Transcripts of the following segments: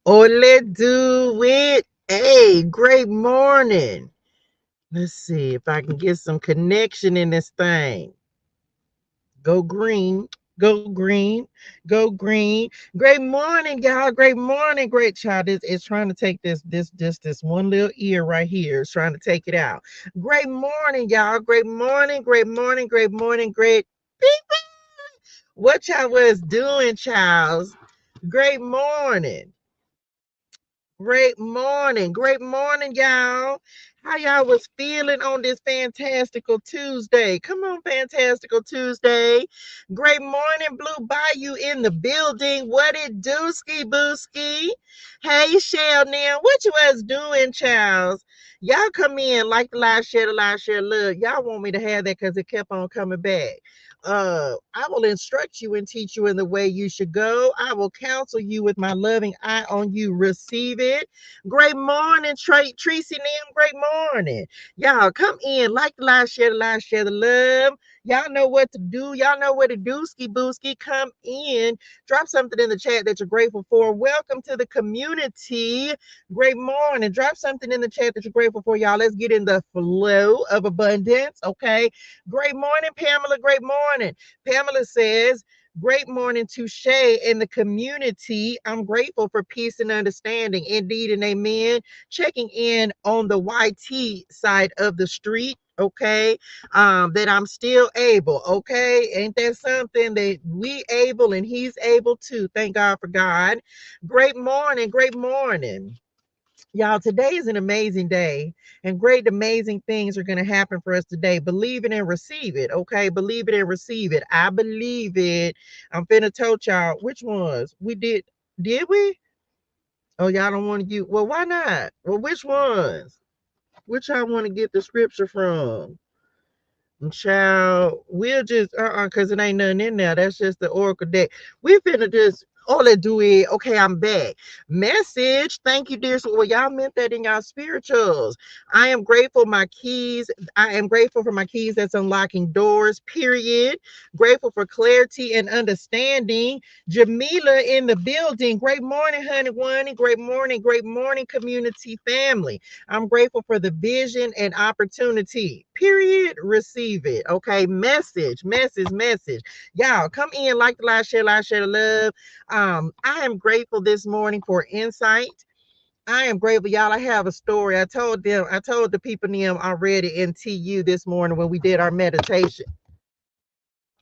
Oh, let's do it. Hey, great morning. Let's see if I can get some connection in this thing. Go green. Go green. Go green. Great morning, y'all. Great morning, great child. It's trying to take this one little ear right here. It's trying to take it out. Great morning, y'all. Great morning. Great morning. Great morning. Great people. What y'all was doing, Charles? Great morning. Great morning. Great morning, y'all. How y'all was feeling on this fantastical Tuesday? Come on, fantastical Tuesday. Great morning, Blue Bayou in the building. What it do, ski booski? Hey, Shell now. What you was doing, Charles? Y'all come in, like the live, share the live, share love. Y'all want me to have that because it kept on coming back. I will instruct you and teach you in the way you should go. I will counsel you with my loving eye on you. Receive it. Great morning, Tracy Nim. Great morning. Y'all come in, like the live, share the love. Y'all know what to do. Y'all know what to do. Ski booski. Come in. Drop something in the chat that you're grateful for. Welcome to the community. Great morning. Drop something in the chat that you're grateful for, y'all. Let's get in the flow of abundance. Okay. Great morning, Pamela. Great morning. Pamela says, great morning to Shay and the community. I'm grateful for peace and understanding. Indeed and amen. Checking in on the YT side of the street. Okay, that I'm still able. Okay, ain't that something that we able and he's able too? Thank God for God. Great morning. Great morning. Y'all, today is an amazing day, and great, amazing things are going to happen for us today. Believe it and receive it, okay? Believe it and receive it. I believe it. I'm finna tell y'all which ones we did. Did we? Oh, y'all don't want to use. Well, why not? Well, which ones? Which I want to get the scripture from? Child, we'll just because it ain't nothing in there. That's just the oracle deck. We finna just all that do it. Okay, I'm back. Message. Thank you, dear. So, well, y'all meant that in y'all spirituals. I am grateful my keys. I am grateful for my keys that's unlocking doors. Period. Grateful for clarity and understanding. Jamila in the building. Great morning, honey. One. Great morning, community family. I'm grateful for the vision and opportunity. Period. Receive it. Okay. Message. Y'all come in, like the live, share the love. I am grateful this morning for insight. I am grateful, y'all. I have a story. I told the people them already in TU this morning when we did our meditation.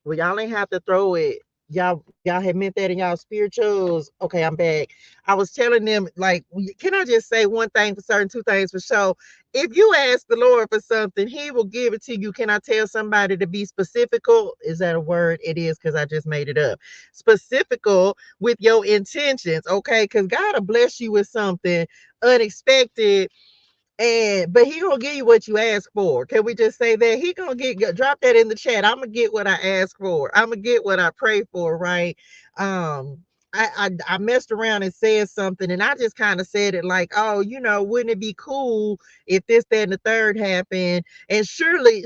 Well, y'all ain't have to throw it. Y'all had meant that in y'all spirituals. Okay, I'm back. I was telling them, like, can I just say one thing for certain, two things for sure? If you ask the Lord for something, He will give it to you. Can I tell somebody to be specifical? Is that a word? It is, because I just made it up. Specifical with your intentions, okay? Because God will bless you with something unexpected, but he gonna give you what you ask for. Can we just say that he gonna drop that in the chat? I'm gonna get what I ask for. I'm gonna get what I pray for, right? um I messed around and said something, and I just kind of said it like, oh, wouldn't it be cool if this, that, and the third happened? And surely,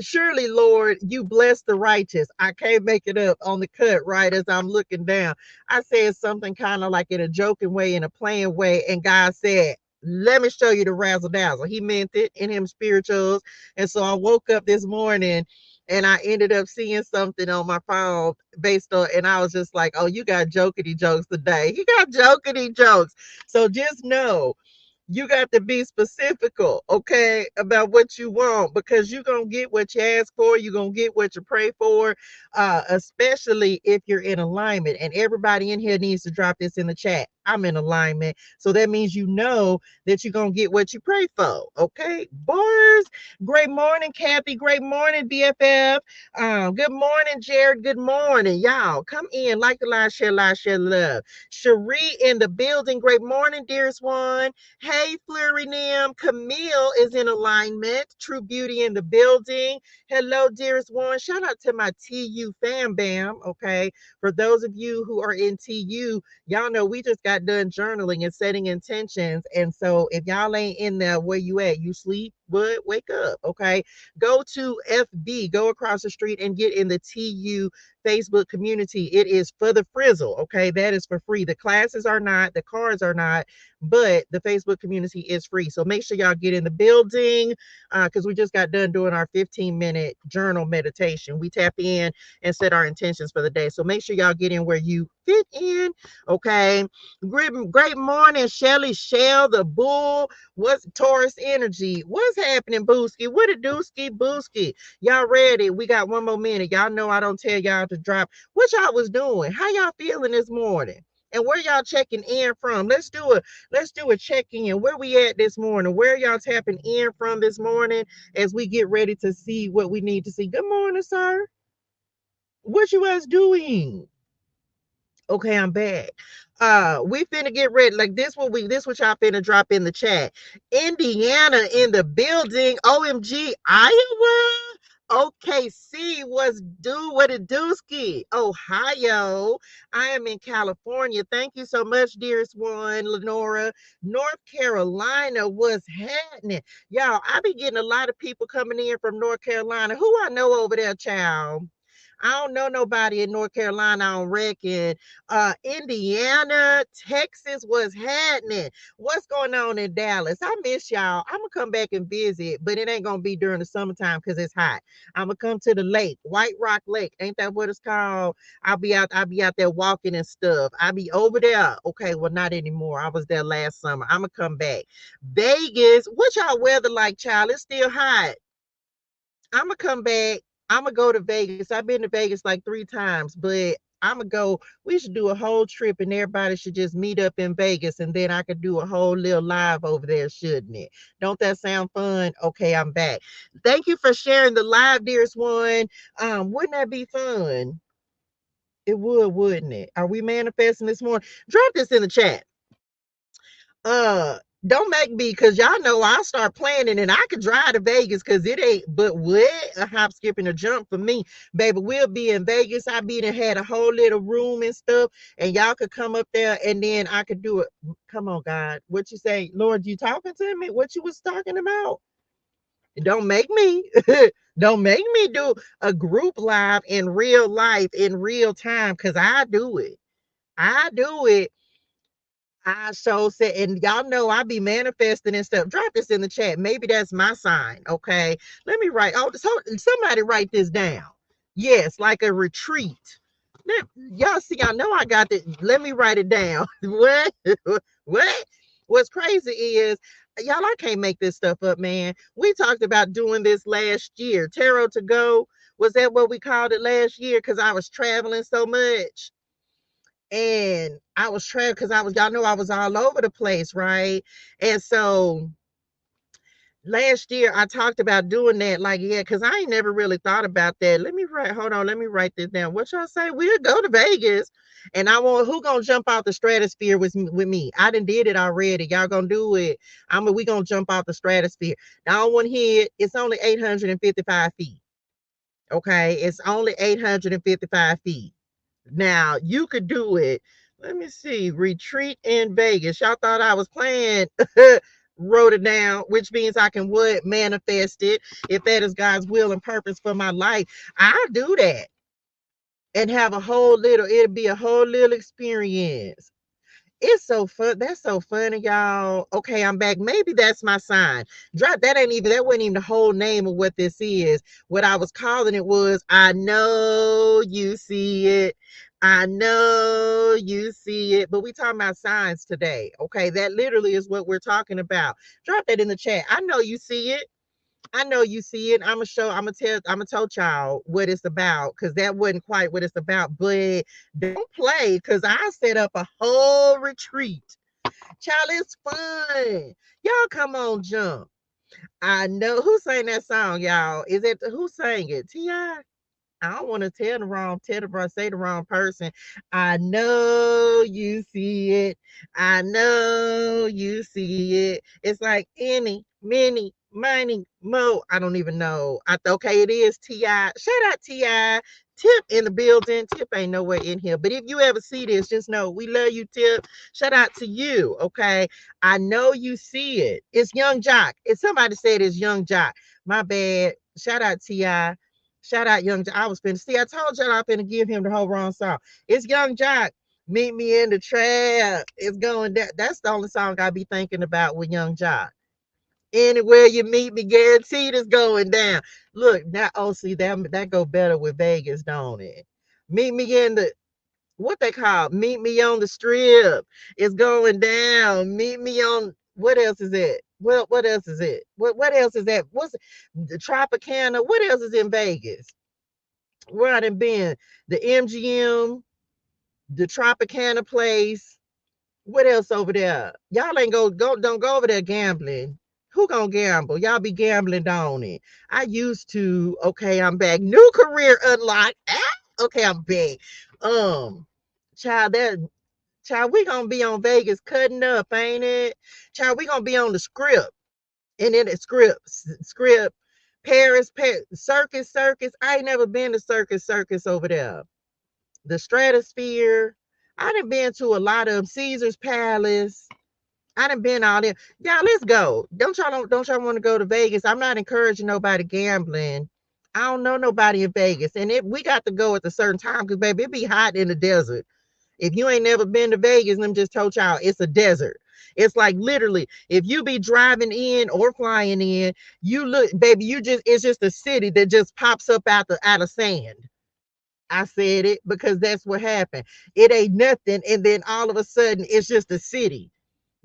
Lord, you bless the righteous. I can't make it up on the cut, right? As I'm looking down, I said something kind of like in a joking way, in a playing way, and God said, let me show you the razzle dazzle. He meant it in him spirituals. And so I woke up this morning and I ended up seeing something on my phone based on, and I was just like, oh, you got jokety jokes today. He got jokety jokes. So just know you got to be specifical, okay, about what you want, because you're going to get what you ask for. You're going to get what you pray for, especially if you're in alignment. And everybody in here needs to drop this in the chat. I'm in alignment. So that means that you're going to get what you pray for, okay? Boys, great morning, Kathy. Great morning, BFF. Good morning, Jared. Good morning, y'all. Come in, like the live, share love. Cherie in the building. Great morning, dearest one. Hey, Flurry Nim. Camille is in alignment. True Beauty in the building. Hello, dearest one. Shout out to my TU fam bam. Okay. For those of you who are in TU, y'all know we just got done journaling and setting intentions. And so if y'all ain't in there, where you at? You sleep? What? Wake up. Okay. Go to FB, go across the street and get in the TU Facebook community. It is for the frizzle. Okay. That is for free. The classes are not, the cards are not, but the Facebook community is free. So make sure y'all get in the building because we just got done doing our 15-minute journal meditation. We tap in and set our intentions for the day. So make sure y'all get in where you fit in. Okay. Great morning, Shelly Shell, the bull. What's Taurus energy? What's happening, Booski? What a dooski booski. Y'all ready? We got one more minute. Y'all know I don't tell y'all to drop. What y'all was doing? How y'all feeling this morning? And where y'all checking in from? Let's do a check-in. Where we at this morning? Where y'all tapping in from this morning as we get ready to see what we need to see? Good morning, sir. What you guys doing? Okay, I'm back. We finna get ready. Like this what y'all finna drop in the chat. Indiana in the building. OMG, Iowa. OKC was do what it dooski. Ohio. I am in California. Thank you so much, dearest one, Lenora. North Carolina was happening. Y'all, I be getting a lot of people coming in from North Carolina. Who I know over there, child? I don't know nobody in North Carolina, I don't reckon. Indiana, Texas was happening. What's going on in Dallas? I miss y'all. I'm gonna come back and visit, but it ain't gonna be during the summertime because it's hot. I'm gonna come to the lake, White Rock Lake. Ain't that what it's called? I'll be out there walking and stuff. I'll be over there. Okay, well, not anymore. I was there last summer. I'm gonna come back. Vegas, what y'all weather like, child? It's still hot. I'm gonna come back. I'm gonna go to Vegas. I've been to Vegas like 3 times, but I'm gonna go. We should do a whole trip, and everybody should just meet up in Vegas, and then I could do a whole little live over there, shouldn't it? Don't that sound fun? Okay, I'm back. Thank you for sharing the live, dearest one. Wouldn't that be fun? It would, wouldn't it? Are we manifesting this morning? Drop this in the chat. uh don't make me, because y'all know I'll start planning and I could drive to Vegas because it ain't but what a hop, skip, and a jump for me. Baby, we'll be in Vegas. I be there, had a whole little room and stuff, and y'all could come up there and then I could do it. Come on, God. What you say? Lord, you talking to me? What you was talking about? Don't make me don't make me do a group live in real life in real time because I do it. I do it. I so said, and y'all know I be manifesting and stuff. Drop this in the chat. Maybe that's my sign. Okay. Let me write. Oh, so somebody write this down. Yes, like a retreat. Y'all see, I know I got it. Let me write it down. What? What? What's crazy is, y'all, I can't make this stuff up, man. We talked about doing this last year. Tarot to go. Was that what we called it last year? Because I was traveling so much and I was traveling because y'all know I was all over the place, right? And so last year I talked about doing that, like, yeah, because I ain't never really thought about that. Let me write this down. What y'all say? We'll go to Vegas. And I want who gonna jump out the stratosphere with me? I done did it already. Y'all gonna do it. We gonna jump out the stratosphere. I don't want to hear it. It's only 855 feet. Okay, it's only 855 feet. Now you could do it. Let me see. Retreat in Vegas. Y'all thought I was playing. Wrote it down, which means I can what? Manifest it. If that is God's will and purpose for my life, I'll do that and have it'll be a whole little experience. It's so fun. That's so funny, y'all. Okay, I'm back. Maybe that's my sign. Drop that wasn't even the whole name of what this is. What I was calling it was I know you see it. I know you see it. But we talking about signs today. Okay, that literally is what we're talking about. Drop that in the chat. I know you see it. I know you see it. I'm gonna tell y'all what it's about because that wasn't quite what it's about. But don't play because I set up a whole retreat. Child, it's fun. Y'all come on, jump. I know who sang that song, y'all. Is it who sang it? T.I.? I don't want to say the wrong person. I know you see it. I know you see it. It's like any, many, miny, mo. I don't even know. Okay, it is T.I. Shout out T.I. Tip in the building. Tip ain't nowhere in here. But if you ever see this, just know we love you, Tip. Shout out to you. Okay. I know you see it. It's Young Jock. If somebody said it's Young Jock, my bad. Shout out T.I. Shout out Young Jock. I was finna see. I told y'all I finna give him the whole wrong song. It's Young Jock. Meet me in the trap. It's going down. That's the only song I be thinking about with Young Jock. Anywhere you meet me, guaranteed it's going down. Look, now, oh, see, that go better with Vegas, don't it? Meet me in the, what they call, meet me on the strip. It's going down. Meet me on, what else is it? Well, what else is it? What else is that? What's the Tropicana? What else is in Vegas? Where I done been? The MGM, the Tropicana place. What else over there? Y'all ain't don't go over there gambling. Who gonna gamble? Y'all be gambling, don't it? I used to. Okay, I'm back. New career unlocked. Ah, okay, I'm back. Um, child, we gonna be on Vegas cutting up, ain't it? Child, we gonna be on the script. And then the script, Paris, circus. I ain't never been to circus over there. The Stratosphere. I done been to a lot of Caesar's Palace. I done been all there. Y'all, let's go. Don't y'all want to go to Vegas? I'm not encouraging nobody gambling. I don't know nobody in Vegas. And we got to go at a certain time because baby, it be hot in the desert. If you ain't never been to Vegas, let me just told y'all it's a desert. It's like literally, if you be driving in or flying in, you look, baby, it's just a city that just pops up out of sand. I said it because that's what happened. It ain't nothing, and then all of a sudden it's just a city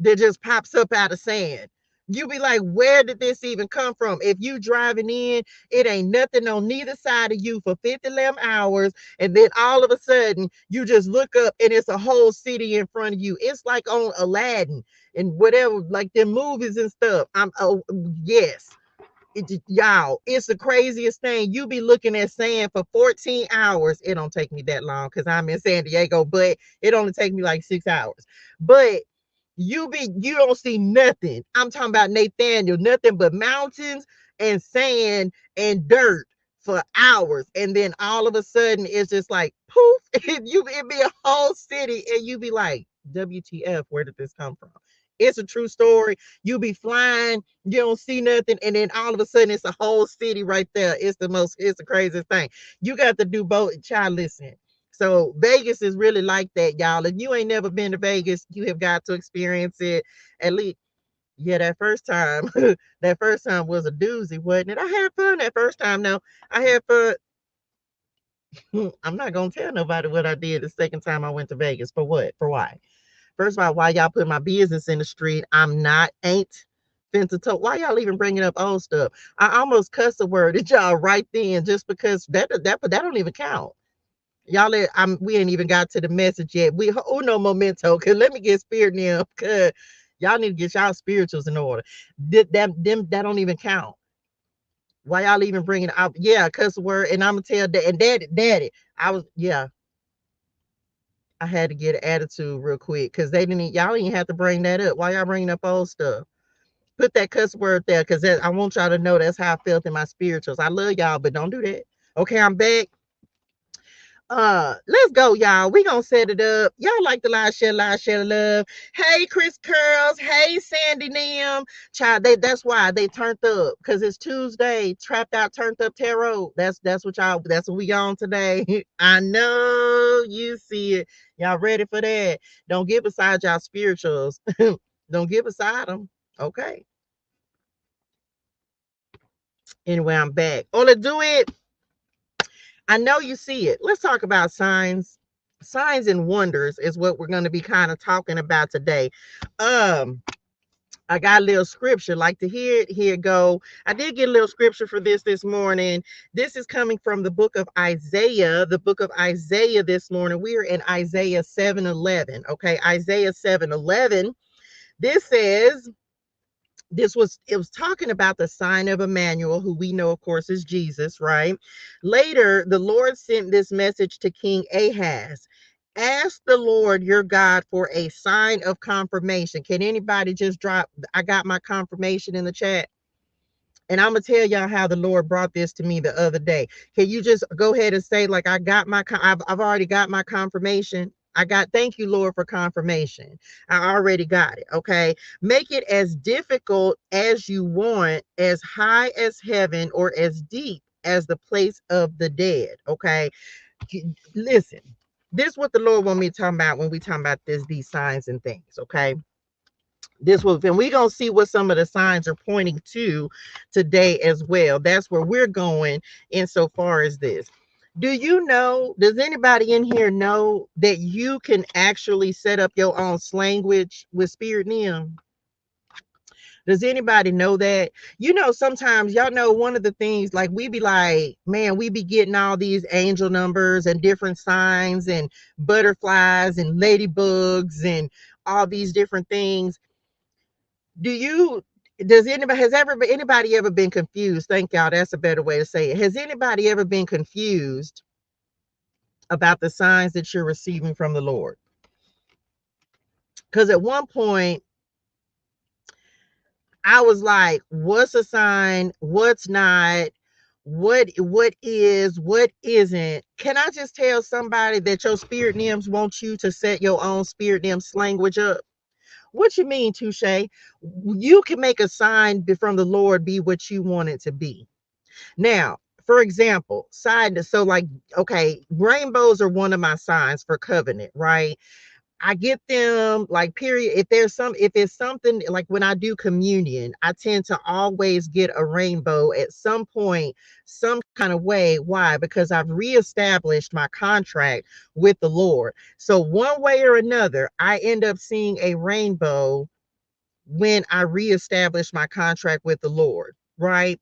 that just pops up out of sand. You be like, where did this even come from? If you driving in, it ain't nothing on neither side of you for 50 hours, and then all of a sudden you just look up and it's a whole city in front of you. It's like on Aladdin and whatever, like them movies and stuff. Oh yes. Y'all, it's the craziest thing. You be looking at sand for 14 hours. It don't take me that long because I'm in San Diego, but it only take me like 6 hours. But you don't see nothing. I'm talking about Nathaniel, nothing but mountains and sand and dirt for hours. And then all of a sudden it's just like poof. It'd be a whole city and you be like, WTF, where did this come from? It's a true story. You be flying, you don't see nothing, and then all of a sudden it's a whole city right there. It's the craziest thing. You got to do both. Child, listen. So Vegas is really like that, y'all. If you ain't never been to Vegas, you have got to experience it at least. Yeah, that first time, that first time was a doozy, wasn't it? I had fun that first time. No, I had fun. I'm not gonna tell nobody what I did the second time I went to Vegas. For what? For why? First of all, why y'all put my business in the street? Ain't finna talk. Why y'all even bringing up old stuff? I almost cussed a word at y'all right then just because that don't even count. Y'all, we ain't even got to the message yet. We uno momento. Cause let me get spirit now. Cause y'all need to get y'all spirituals in order. That don't even count. Why y'all even bringing it up? Yeah, cuss a word, and I'm gonna tell that. And daddy, I had to get an attitude real quick because y'all didn't have to bring that up. Why y'all bringing up old stuff? Put that cuss word there because I want y'all to know that's how I felt in my spirituals. I love y'all, but don't do that. Okay, I'm back. Let's go, y'all. We gonna set it up. Y'all like the live share love. Hey, Chris Curls. Hey, Sandy Nim. Child, that's why they turned up because it's Tuesday. Trapped out, turned up tarot. That's what we on today. I know you see it. Y'all ready for that? Don't get beside y'all spirituals. Don't get beside them. Okay. Anyway, I'm back. Oh, let's do it. I know you see it. Let's talk about signs. Signs and wonders is what we're going to be kind of talking about today. I got a little scripture. Like to hear it? Here it go. I did get a little scripture for this morning. This is coming from the book of Isaiah. The book of Isaiah this morning. We are in Isaiah 7:11. Okay, Isaiah 7:11. This says, it was talking about the sign of Emmanuel, who we know, of course, is Jesus, right? Later, the Lord sent this message to King Ahaz. Ask the Lord your God for a sign of confirmation. Can anybody just drop, I got my confirmation in the chat? And I'm gonna tell y'all how the Lord brought this to me the other day. Can you just go ahead and say, like, I got my, I've already got my confirmation. Thank you, Lord, for confirmation. I already got it. Okay. Make it as difficult as you want, as high as heaven, or as deep as the place of the dead. Okay. Listen, this is what the Lord want me to talk about when we talk about these signs and things. Okay. This will, and we're gonna see what some of the signs are pointing to today as well. That's where we're going insofar as this. Do you know, does anybody in here know that you can actually set up your own language with Spirit Nim? Does anybody know that? You know, sometimes y'all know one of the things, like we be like, man, we be getting all these angel numbers and different signs and butterflies and ladybugs and all these different things. Do you, does anybody, anybody ever been confused? Thank y'all. That's a better way to say it. Has anybody ever been confused about the signs that you're receiving from the Lord? Because at one point I was like, what's a sign? What's not? What is, what isn't? Can I just tell somebody that your spirit names want you to set your own spirit names language up? What you mean, Touche? You can make a sign from the Lord be what you want it to be. Now, for example, so like, okay, rainbows are one of my signs for covenant, right? I get them like period. If it's something like when I do communion, I tend to always get a rainbow at some point, some kind of way. Why? Because I've reestablished my contract with the Lord. So one way or another, I end up seeing a rainbow when I reestablish my contract with the Lord, right?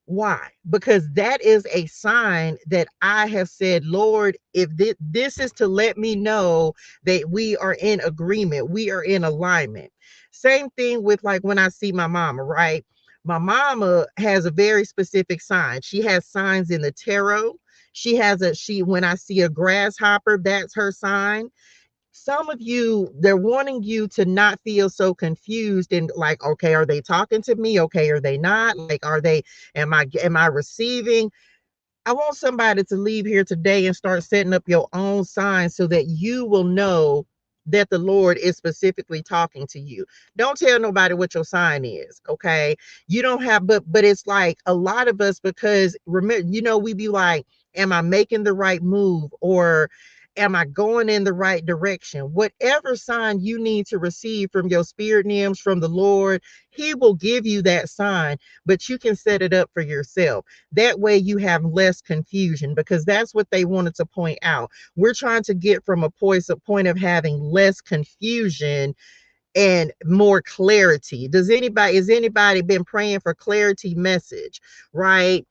Why? Because that is a sign that I have said, Lord, if this is to let me know that we are in agreement, we are in alignment. Same thing with like when I see my mama, right? My mama has a very specific sign. She has signs in the tarot. When I see a grasshopper, that's her sign. Some of you, they're wanting you to not feel so confused and like, okay, are they talking to me? Okay, are they not? Like, am I receiving? I want somebody to leave here today and start setting up your own signs so that you will know that the Lord is specifically talking to you. Don't tell nobody what your sign is, okay? You don't have, but it's like a lot of us, because remember, we be like, am I making the right move, or am I going in the right direction? Whatever sign you need to receive from your spirit names from the Lord, He will give you that sign, but you can set it up for yourself. That way you have less confusion, because that's what they wanted to point out. We're trying to get from a point of having less confusion and more clarity. Is anybody been praying for clarity message, right?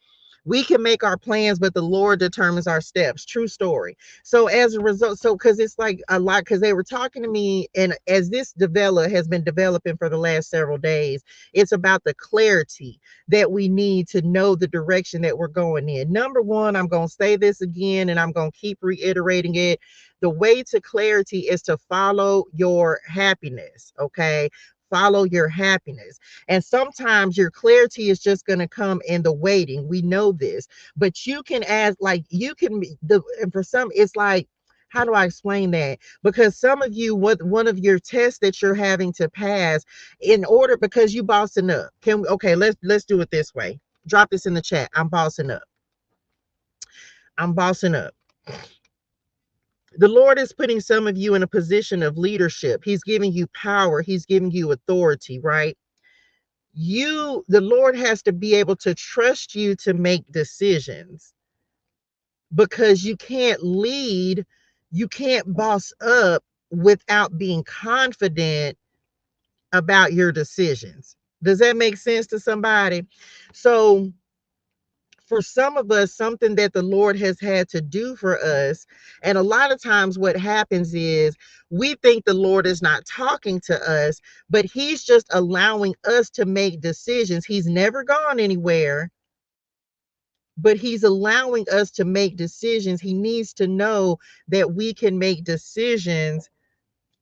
We can make our plans, but the Lord determines our steps. True story. So as a result, because it's like a lot, because they were talking to me, and as this has been developing for the last several days, it's about the clarity that we need to know the direction that we're going in. Number one, I'm going to say this again, and I'm going to keep reiterating it. The way to clarity is to follow your happiness. Okay. Follow your happiness. And sometimes your clarity is just going to come in the waiting. We know this, but you can ask, like, and for some, it's like, how do I explain that? Because some of you, what one of your tests that you're having to pass in order, because you bossing up. Okay, let's do it this way. Drop this in the chat. I'm bossing up. I'm bossing up. The Lord is putting some of you in a position of leadership. He's giving you power. He's giving you authority, right? The Lord has to be able to trust you to make decisions, because you can't lead, you can't boss up without being confident about your decisions. Does that make sense to somebody? So for some of us, something that the Lord has had to do for us, and a lot of times what happens is we think the Lord is not talking to us, but He's just allowing us to make decisions. He's never gone anywhere, but He's allowing us to make decisions. He needs to know that we can make decisions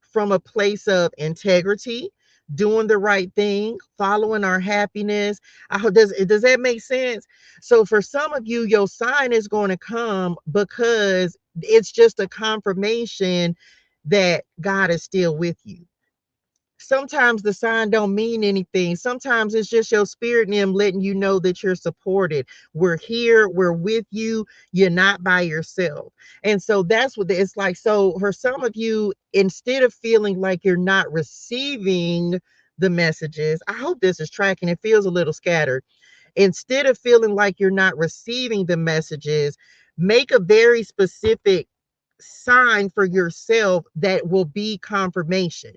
from a place of integrity, doing the right thing, following our happiness. I hope does that make sense? So for some of you, your sign is going to come because it's just a confirmation that God is still with you. Sometimes the sign don't mean anything. Sometimes it's just your spirit and them letting you know that you're supported. We're here, we're with you, you're not by yourself. And so that's what it's like. So for some of you, instead of feeling like you're not receiving the messages, I hope this is tracking. It feels a little scattered. Instead of feeling like you're not receiving the messages, make a very specific sign for yourself that will be confirmation.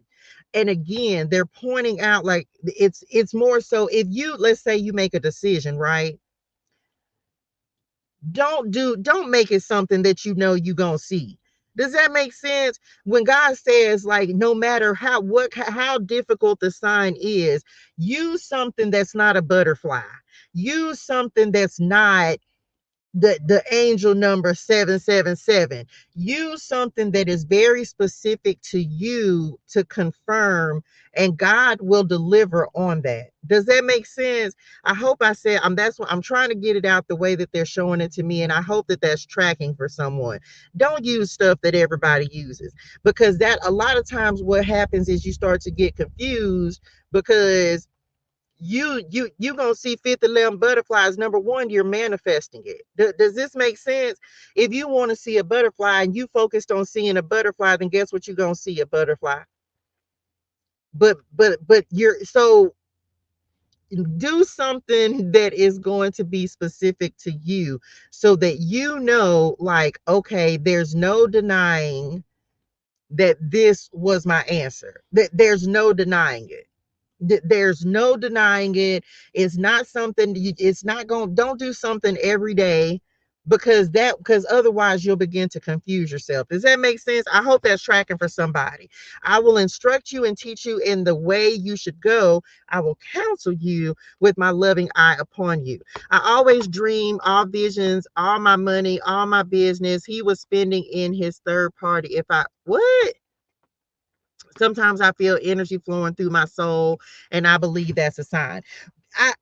And again, they're pointing out like it's more so if you, let's say you make a decision, right? Don't make it something that you know you're gonna see. Does that make sense? When God says, like, no matter how difficult the sign is, use something that's not a butterfly. Use something that's not the angel number 777. Use something that is very specific to you to confirm, and God will deliver on that. Does that make sense? I hope I said, that's what I'm trying to get it out the way that they're showing it to me, and I hope that that's tracking for someone. Don't use stuff that everybody uses, because that a lot of times what happens is you start to get confused, because you gonna see 50 butterflies. Number one, you're manifesting it. Does this make sense? If you want to see a butterfly and you focused on seeing a butterfly, then guess what? You're gonna see a butterfly. But you're so, do something that is going to be specific to you, so that you know, like, okay, there's no denying that this was my answer. That there's no denying it. There's no denying it. It's not something it's not going, don't do something every day, because otherwise you'll begin to confuse yourself. Does that make sense? I hope that's tracking for somebody. I will instruct you and teach you in the way you should go. I will counsel you with my loving eye upon you. I always dream all visions, all my money, all my business he was spending in his third party. If I what Sometimes I feel energy flowing through my soul, and I believe that's a sign. I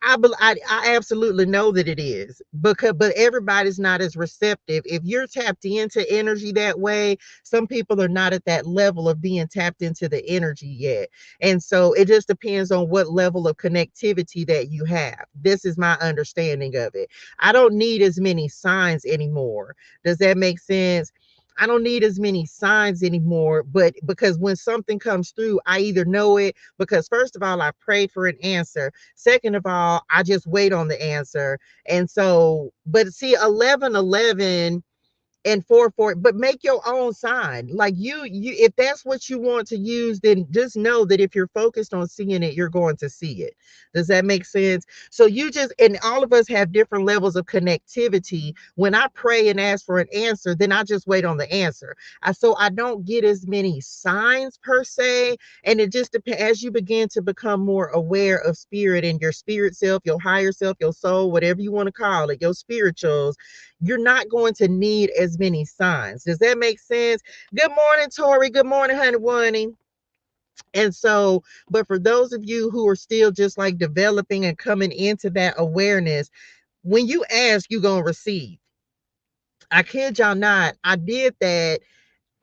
absolutely know that it is, but everybody's not as receptive. If you're tapped into energy that way, some people are not at that level of being tapped into the energy yet. And so it just depends on what level of connectivity that you have. This is my understanding of it. I don't need as many signs anymore. Does that make sense? I don't need as many signs anymore, but because when something comes through, I either know it, because first of all, I prayed for an answer. Second of all, I just wait on the answer. And so, but see, 1111 and 4 but make your own sign. Like you if that's what you want to use, then just know that if you're focused on seeing it, you're going to see it. Does that make sense? So you just, and all of us have different levels of connectivity. When I pray and ask for an answer, then I just wait on the answer. So I don't get as many signs per se. And it just depends, as you begin to become more aware of spirit and your spirit self, your higher self, your soul, whatever you want to call it, your spirituals, you're not going to need as many signs. Does that make sense? Good morning, Tori. Good morning, honey bunny. And so, but for those of you who are still just like developing and coming into that awareness, when you ask, you're going to receive. I kid y'all not. I did that.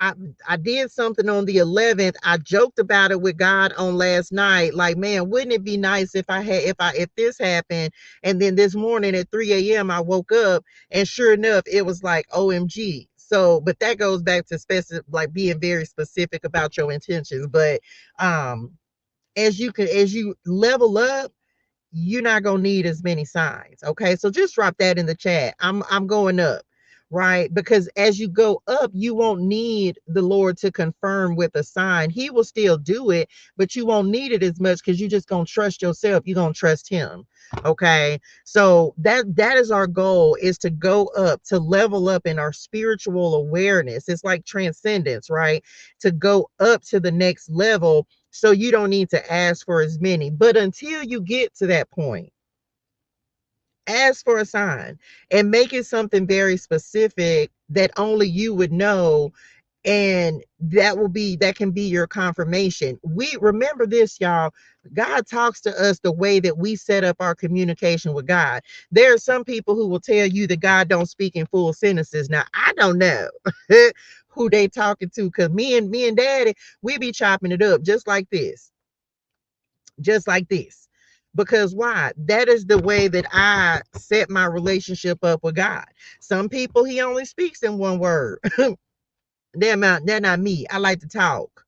I I did something on the 11th. I joked about it with God on last night. Like, man, wouldn't it be nice if if this happened? And then this morning at 3 a.m. I woke up, and sure enough, it was like OMG. So, but that goes back to specific, like being very specific about your intentions. But um, as you level up, you're not gonna need as many signs. Okay, so just drop that in the chat. I'm going up, right? Because as you go up, you won't need the Lord to confirm with a sign. He will still do it, but you won't need it as much, because you're just gonna trust yourself. You're gonna trust him. Okay, so that is our goal, is to go up, to level up in our spiritual awareness. It's like transcendence, right? To go up to the next level, so you don't need to ask for as many. But until you get to that point, ask for a sign and make it something very specific that only you would know. And that can be your confirmation. We remember this, y'all. God talks to us the way that we set up our communication with God. There are some people who will tell you that God don't speak in full sentences. Now, I don't know who they talking to, because me and daddy, we be chopping it up just like this. Because why? That is the way that I set my relationship up with God. Some people, he only speaks in one word. They're not me. I like to talk.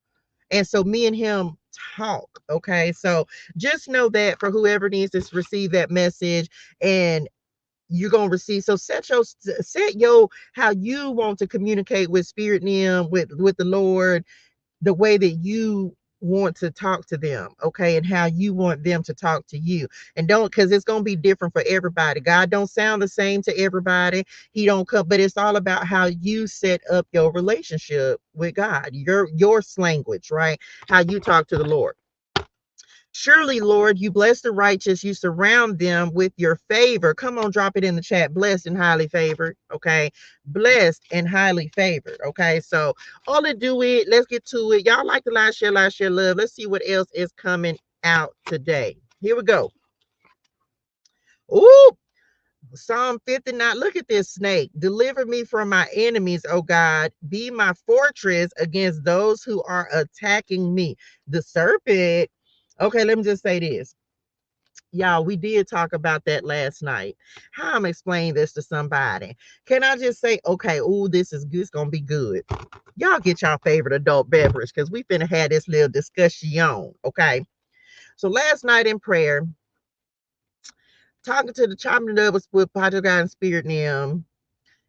And so me and him talk. Okay. So just know that for whoever needs to receive that message, and you're gonna receive. So set your how you want to communicate with spirit and with the Lord, the way that you want to talk to them, okay, and how you want them to talk to you. And don't, because it's going to be different for everybody. God don't sound the same to everybody. He don't come, but it's all about how you set up your relationship with God, your language, right? How you talk to the Lord. Surely, Lord, you bless the righteous. You surround them with your favor. Come on, drop it in the chat. Blessed and highly favored. Okay. Blessed and highly favored. Okay. So all to do it. Let's get to it. Y'all like to like, share, love. Let's see what else is coming out today. Here we go. Ooh, Psalm 59. Look at this snake. Deliver me from my enemies, oh God. Be my fortress against those who are attacking me. The serpent. Okay, let me just say this. Y'all, we did talk about that last night. How I'm explaining this to somebody. Can I just say, okay, ooh, this is good. It's gonna be good. Y'all get y'all favorite adult beverage, because we finna have this little discussion. Okay. So last night in prayer, talking to the chopping it up with Pato God and Spirit Nim,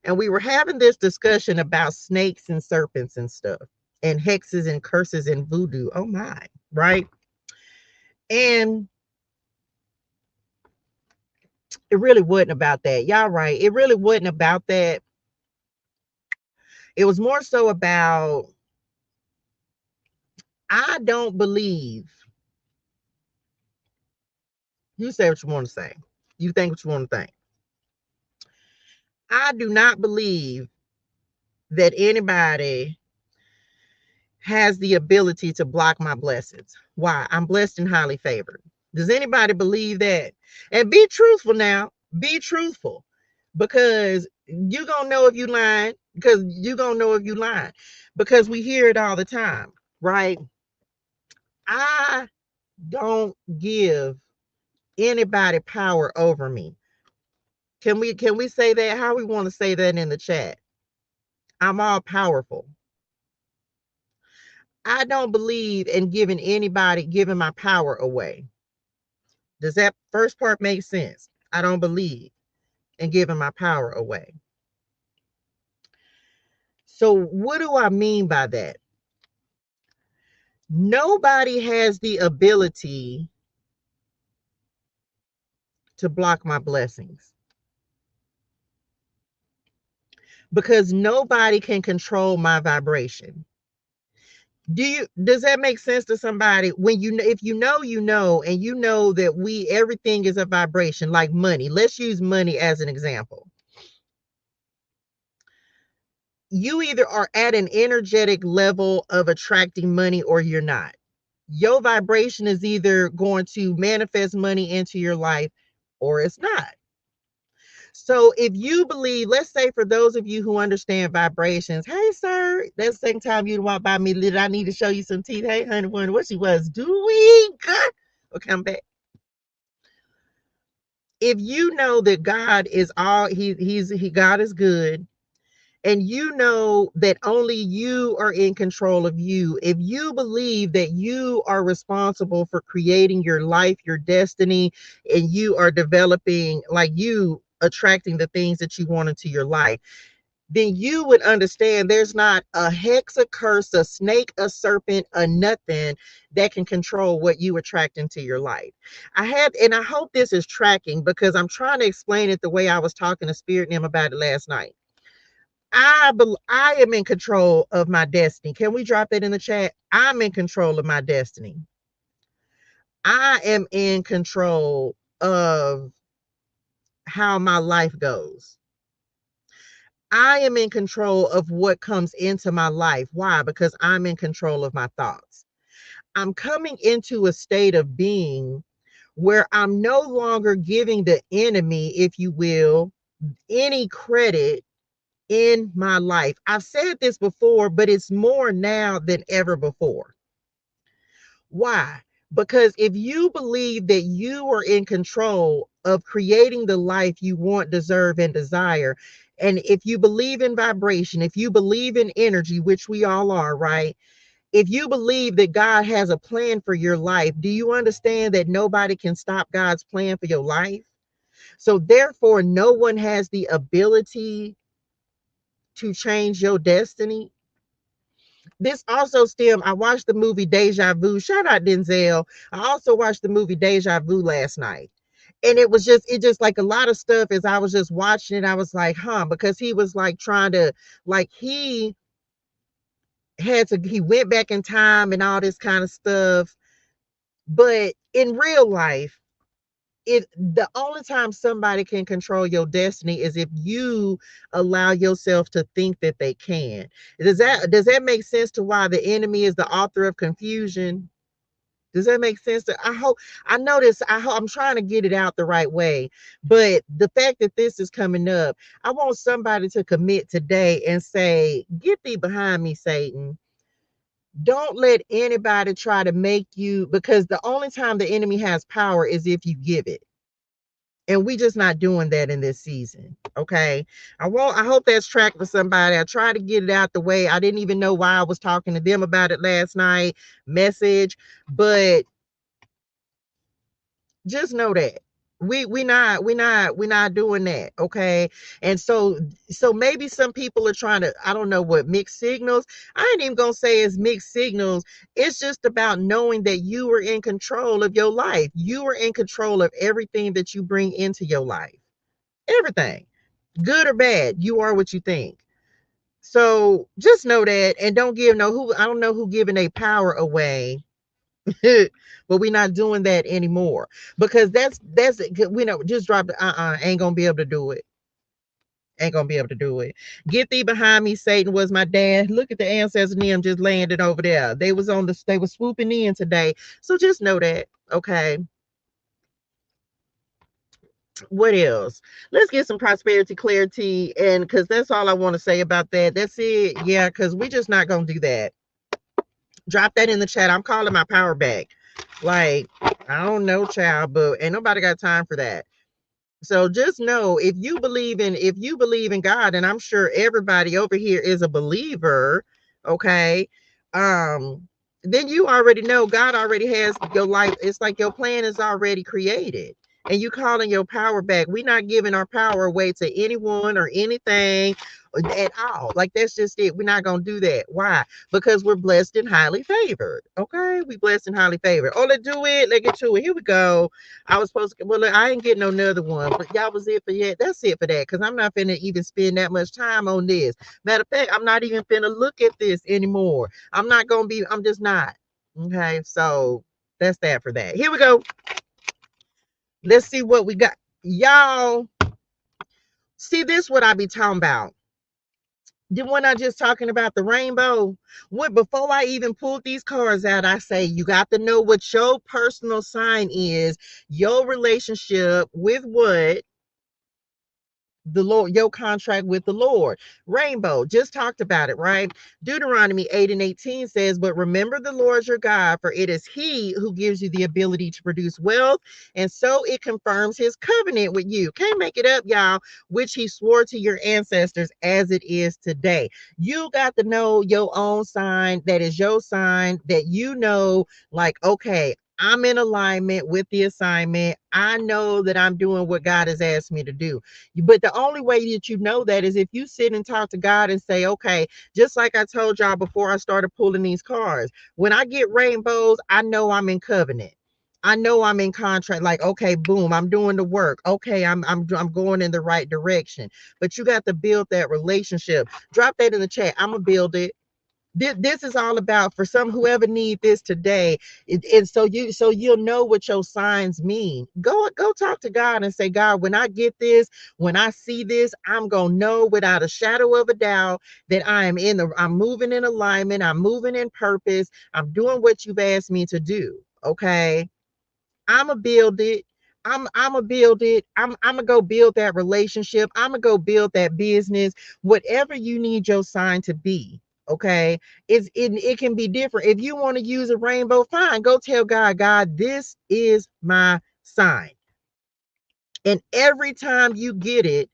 and we were having this discussion about snakes and serpents and stuff, and hexes and curses and voodoo. Oh my, right? And it really wasn't about that. Y'all right. It really wasn't about that. It was more so about, I don't believe, you say what you want to say. You think what you want to think. I do not believe that anybody has the ability to block my blessings. Why? I'm blessed and highly favored. Does anybody believe that? And be truthful now. Be truthful. Because you're going to know if you lying. Because you're going to know if you lying. Because we hear it all the time, right? I don't give anybody power over me. Can we say that? How we want to say that in the chat? I'm all powerful. I don't believe in giving my power away. Does that first part make sense? I don't believe in giving my power away. So what do I mean by that? Nobody has the ability to block my blessings, because nobody can control my vibration. Does that make sense to somebody? When if you know, and you know that everything is a vibration, like money. Let's use money as an example. You either are at an energetic level of attracting money or you're not. Your vibration is either going to manifest money into your life or it's not. So if you believe, let's say for those of you who understand vibrations, hey sir, that's the second time you walk by me, did I need to show you some teeth? Hey honey, wonder what she was doing. Okay, I'm back. If you know that God is all, God is good, and you know that only you are in control of you, if you believe that you are responsible for creating your life, your destiny, and you are developing, like you attracting the things that you want into your life, then you would understand there's not a hex, a curse, a snake, a serpent, a nothing that can control what you attract into your life. And I hope this is tracking, because I'm trying to explain it the way I was talking to Spirit and them about it last night. I am in control of my destiny. Can we drop that in the chat? I'm in control of my destiny. I am in control of how my life goes. I am in control of what comes into my life. Why? Because I'm in control of my thoughts. I'm coming into a state of being where I'm no longer giving the enemy, if you will, any credit in my life. I've said this before, but it's more now than ever before. Why? Because if you believe that you are in control of creating the life you want, deserve, and desire, and if you believe in vibration, if you believe in energy, which we all are, right? If you believe that God has a plan for your life, do you understand that nobody can stop God's plan for your life? So, therefore, no one has the ability to change your destiny. This also stem. I watched the movie Deja Vu. Shout out Denzel. I also watched the movie Deja Vu last night. And it just like a lot of stuff as I was just watching it, I was like, because he was like trying to, like, he went back in time and all this kind of stuff. But in real life, the only time somebody can control your destiny is if you allow yourself to think that they can. Does that make sense to why the enemy is the author of confusion? Does that make sense? I hope I know this. I'm trying to get it out the right way. But the fact that this is coming up, I want somebody to commit today and say, "Get thee behind me, Satan." Don't let anybody try to make you, because the only time the enemy has power is if you give it. And we just not doing that in this season. Okay. I hope that's track for somebody. I tried to get it out the way. I didn't even know why I was talking to them about it last night. Message. But just know that we not doing that. Okay. And so maybe some people are trying to, I don't know what, mixed signals. I ain't even gonna say it's mixed signals. It's just about knowing that you are in control of your life. You are in control of everything that you bring into your life. Everything, good or bad, you are what you think. So just know that, and don't give no who, I don't know who giving a power away. But we're not doing that anymore, because that's we know, just drop it. Ain't gonna be able to do it. Ain't gonna be able to do it. Get thee behind me, Satan, was my dad. Look at the ancestors and them just landed over there. They were swooping in today. So just know that. Okay. What else? Let's get some prosperity, clarity, and because that's all I want to say about that. That's it. Yeah, because we just not gonna do that. Drop that in the chat. I'm calling my power back. Like, I don't know, child, but ain't nobody got time for that. So just know, if you believe in God, and I'm sure everybody over here is a believer, okay? Um, then you already know God already has your life. It's like your plan is already created. And you calling your power back. We're not giving our power away to anyone or anything at all. Like, that's just it. We're not gonna do that. Why? Because we're blessed and highly favored. Okay, we blessed and highly favored. Oh, let's do it. Let's get to it. Here we go. I was supposed to, well, look, I ain't getting another one, but y'all was it for yet. That's it for that, because I'm not finna even spend that much time on this. Matter of fact, I'm not even finna look at this anymore. I'm just not. Okay, so that's that for that. Here we go. Let's see what we got. Y'all, see this what I be talking about. Then when I just talking about the rainbow, what before I even pulled these cards out, I say you got to know what your personal sign is, your relationship with what the Lord, your contract with the Lord. Rainbow, just talked about it, right? Deuteronomy 8:18 says, "But remember the Lord your God, for it is He who gives you the ability to produce wealth, and so it confirms His covenant with you." Can't make it up, y'all, which He swore to your ancestors as it is today. You got to know your own sign, that is your sign, that you know, like, okay, I'm in alignment with the assignment. I know that I'm doing what God has asked me to do. But the only way that you know that is if you sit and talk to God and say, okay, just like I told y'all before I started pulling these cards, when I get rainbows, I know I'm in covenant. I know I'm in contract. Like, okay, boom, I'm doing the work. Okay, I'm going in the right direction. But you got to build that relationship. Drop that in the chat. I'm gonna build it. This is all about for some whoever need this today. And so you'll know what your signs mean. Go talk to God and say, God, when I get this, when I see this, I'm gonna know without a shadow of a doubt that I'm moving in alignment, I'm moving in purpose, I'm doing what you've asked me to do. Okay. I'ma build it. I'ma build it. I'ma go build that relationship. I'ma go build that business. Whatever you need your sign to be. Okay. It can be different. If you want to use a rainbow, fine. Go tell God, God, this is my sign. And every time you get it,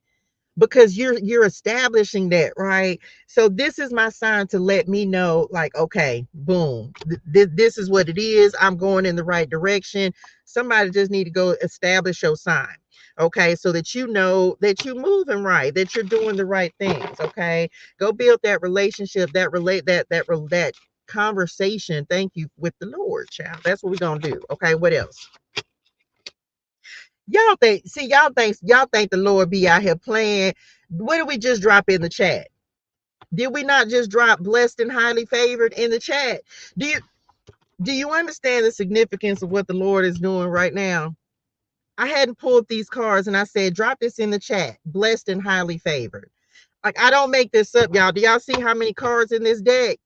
because you're establishing that, right? So this is my sign to let me know, like, okay, boom, this is what it is. I'm going in the right direction. Somebody just need to go establish your sign, okay, so that you know that you're moving right, that you're doing the right things. Okay, go build that relationship, that conversation, thank you, with the Lord, child. That's what we're gonna do. Okay, what else? Y'all think the Lord be out here playing. What did we just drop in the chat? Did we not just drop blessed and highly favored in the chat? Do you do you understand the significance of what the Lord is doing right now? I hadn't pulled these cards and I said, drop this in the chat. Blessed and highly favored. Like, I don't make this up, y'all. Do y'all see how many cards in this deck?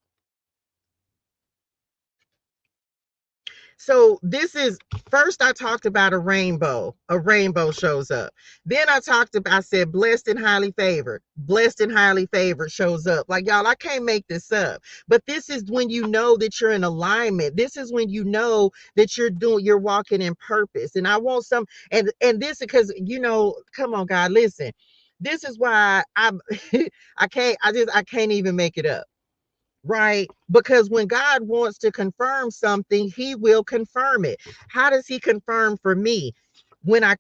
So this is first I talked about a rainbow. A rainbow shows up. Then I said blessed and highly favored. Blessed and highly favored shows up. Like, y'all, I can't make this up. But this is when you know that you're in alignment. This is when you know that you're walking in purpose. And I want some and this because come on, God, listen. This is why I'm I can't even make it up, right? Because when God wants to confirm something, he will confirm it. How does he confirm for me?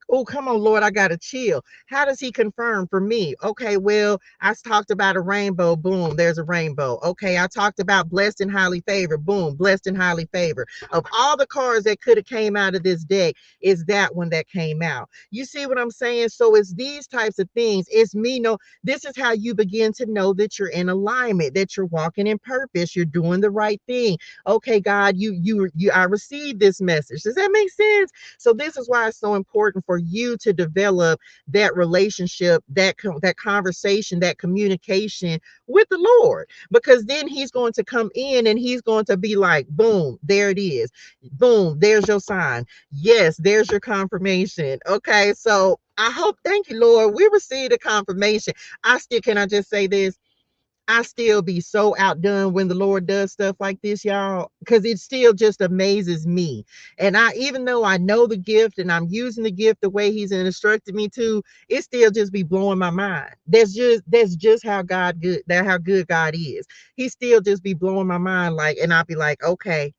Oh, come on, Lord, I gotta chill. How does he confirm for me? Okay, well, I talked about a rainbow. Boom, there's a rainbow. Okay, I talked about blessed and highly favored. Boom, blessed and highly favored. Of all the cards that could have came out of this deck, is that one that came out. You see what I'm saying? So it's these types of things. It's me. No, this is how you begin to know that you're in alignment, that you're walking in purpose, you're doing the right thing. Okay, God, I received this message. Does that make sense? So this is why it's so important for you to develop that relationship, that conversation, that communication with the Lord, because then he's going to come in and he's going to be like, boom, there it is. Boom, there's your sign. Yes, there's your confirmation. Okay, so I hope, thank you, Lord, we received a confirmation. Can I just say this? I still be so outdone when the Lord does stuff like this, y'all, because it still just amazes me. And even though I know the gift and I'm using the gift the way he's instructed me to, it still just be blowing my mind. That's just how good God is. He still just be blowing my mind, like, and I'll be like, okay,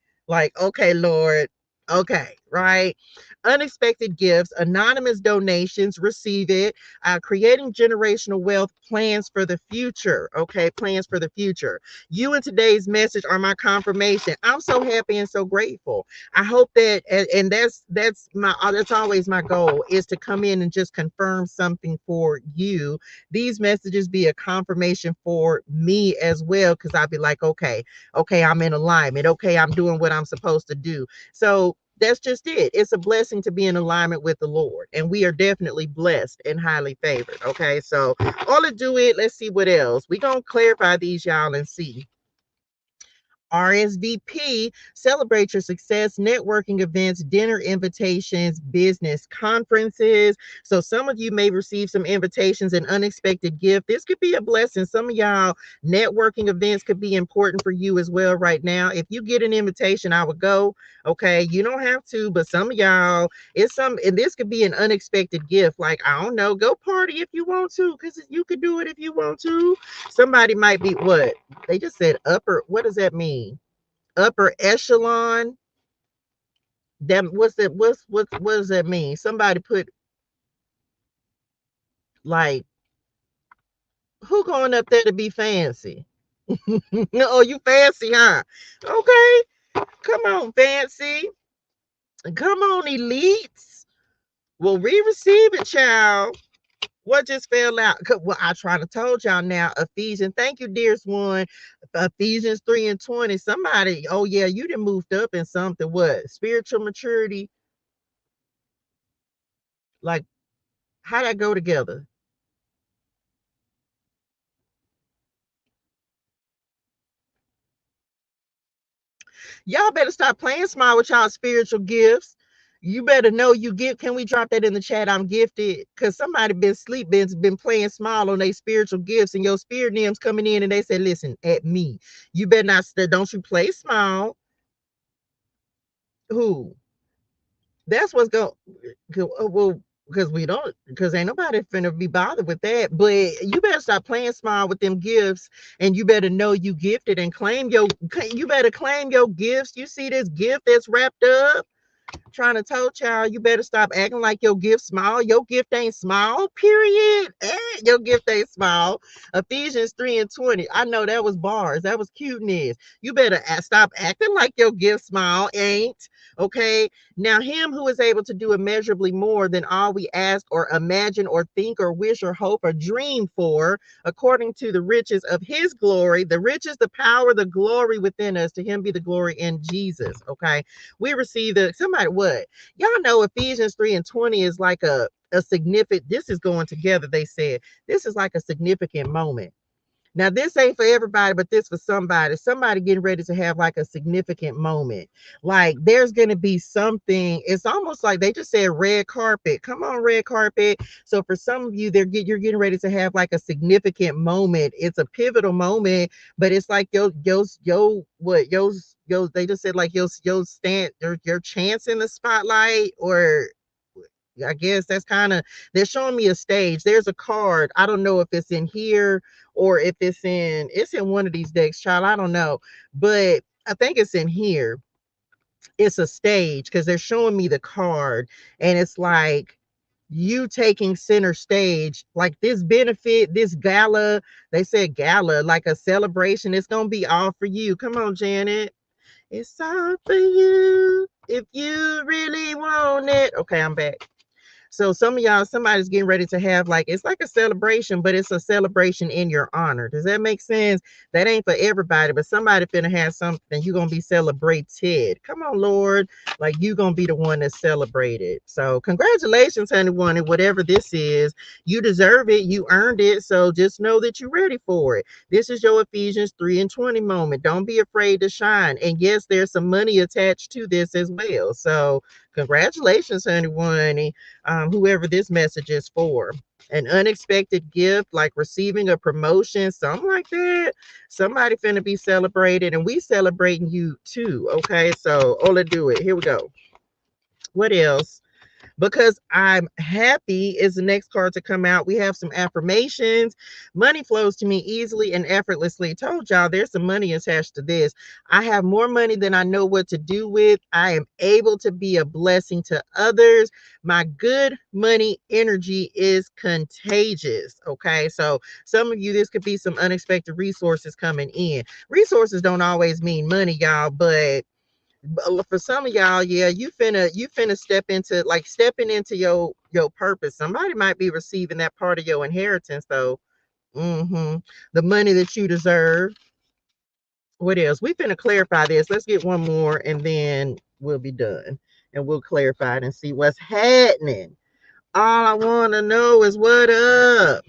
Lord, okay, right? Unexpected gifts, anonymous donations, receive it. Creating generational wealth, plans for the future. Okay, plans for the future. You and today's message are my confirmation. I'm so happy and so grateful. I hope that, and that's always my goal, is to come in and just confirm something for you. These messages be a confirmation for me as well, because I'll be like, okay, I'm in alignment. Okay, I'm doing what I'm supposed to do. So that's just it. It's a blessing to be in alignment with the Lord. And we are definitely blessed and highly favored. Okay. So all to do it. Let's see what else. We're going to clarify these, y'all, and see. RSVP, celebrate your success, networking events, dinner invitations, business conferences. So some of you may receive some invitations, an unexpected gift. This could be a blessing. Some of y'all, networking events could be important for you as well right now. If you get an invitation, I would go. Okay, you don't have to, but some of y'all, and this could be an unexpected gift. Like, I don't know, go party if you want to, because you could do it if you want to. Somebody might be what? They just said upper. What does that mean? Upper echelon. Them. What's that? What does that mean? Somebody put, like, who going up there to be fancy? Oh, you fancy, huh? Okay, come on, fancy. Come on, elites. Well, we receive it, child. What just fell out? Well, I try to told y'all now. Ephesians, thank you, dearest one. Ephesians 3:20. Somebody, oh yeah, you done moved up in something. What? Spiritual maturity? Like, how that go together? Y'all better stop playing small with y'all spiritual gifts. You better know you give. Can we drop that in the chat? I'm gifted. Cause somebody been sleep, been playing small on their spiritual gifts, and your spirit names coming in and they say, listen, at me. You better not don't you play small. Who? That's what's going. Well, because we don't, because ain't nobody finna be bothered with that. But you better stop playing small with them gifts, and you better know you gifted and claim your. You better claim your gifts. You see this gift that's wrapped up. Trying to tell child, you better stop acting like your gift small. Your gift ain't small, period. Your gift ain't small. Ephesians 3:20. I know that was bars. That was cuteness. You better stop acting like your gift small ain't. Okay. Now, him who is able to do immeasurably more than all we ask or imagine or think or wish or hope or dream for, according to the riches of his glory, the riches, the power, the glory within us, to him be the glory in Jesus. Okay. We receive the somebody what y'all know Ephesians 3:20 is like a significant, this is going together. They said this is like a significant moment. Now, this ain't for everybody, but this for somebody getting ready to have like a significant moment. Like there's going to be something. It's almost like they just said red carpet. Come on, red carpet. So for some of you, you're getting ready to have like a significant moment. It's a pivotal moment, but it's like they just said like your stand your chance in the spotlight, or I guess that's kind of, they're showing me a stage. There's a card. I don't know if it's in here or if it's in one of these decks, child. I don't know. But I think it's in here. It's a stage because they're showing me the card, and it's like you taking center stage, like this benefit, this gala. They said gala, like a celebration. It's gonna be all for you. Come on, Janet. It's all for you if you really want it. Okay, I'm back. So some of y'all, somebody's getting ready to have like, it's like a celebration, but it's a celebration in your honor. Does that make sense? That ain't for everybody, but somebody finna have something. You're gonna be celebrated. Come on, Lord. Like you gonna be the one that's celebrated. So congratulations, honey, and whatever this is. You deserve it. You earned it. So just know that you're ready for it. This is your Ephesians 3:20 moment. Don't be afraid to shine. And yes, there's some money attached to this as well. So congratulations, honey, whoever this message is for. An unexpected gift, like receiving a promotion, something like that. Somebody finna be celebrated, and we celebrating you too. Okay, so Ola, do it. Here we go. What else? Because I'm happy is the next card to come out. We have some affirmations. Money flows to me easily and effortlessly. Told y'all there's some money attached to this. I have more money than I know what to do with. I am able to be a blessing to others. My good money energy is contagious. Okay, so some of you, this could be some unexpected resources coming in. Resources don't always mean money, y'all, but for some of y'all, yeah, you finna step into, like, stepping into your purpose. Somebody might be receiving that part of your inheritance though. The money that you deserve. What else? We finna clarify this. Let's get one more and then we'll be done, and we'll clarify it and see what's happening. All I want to know is what up.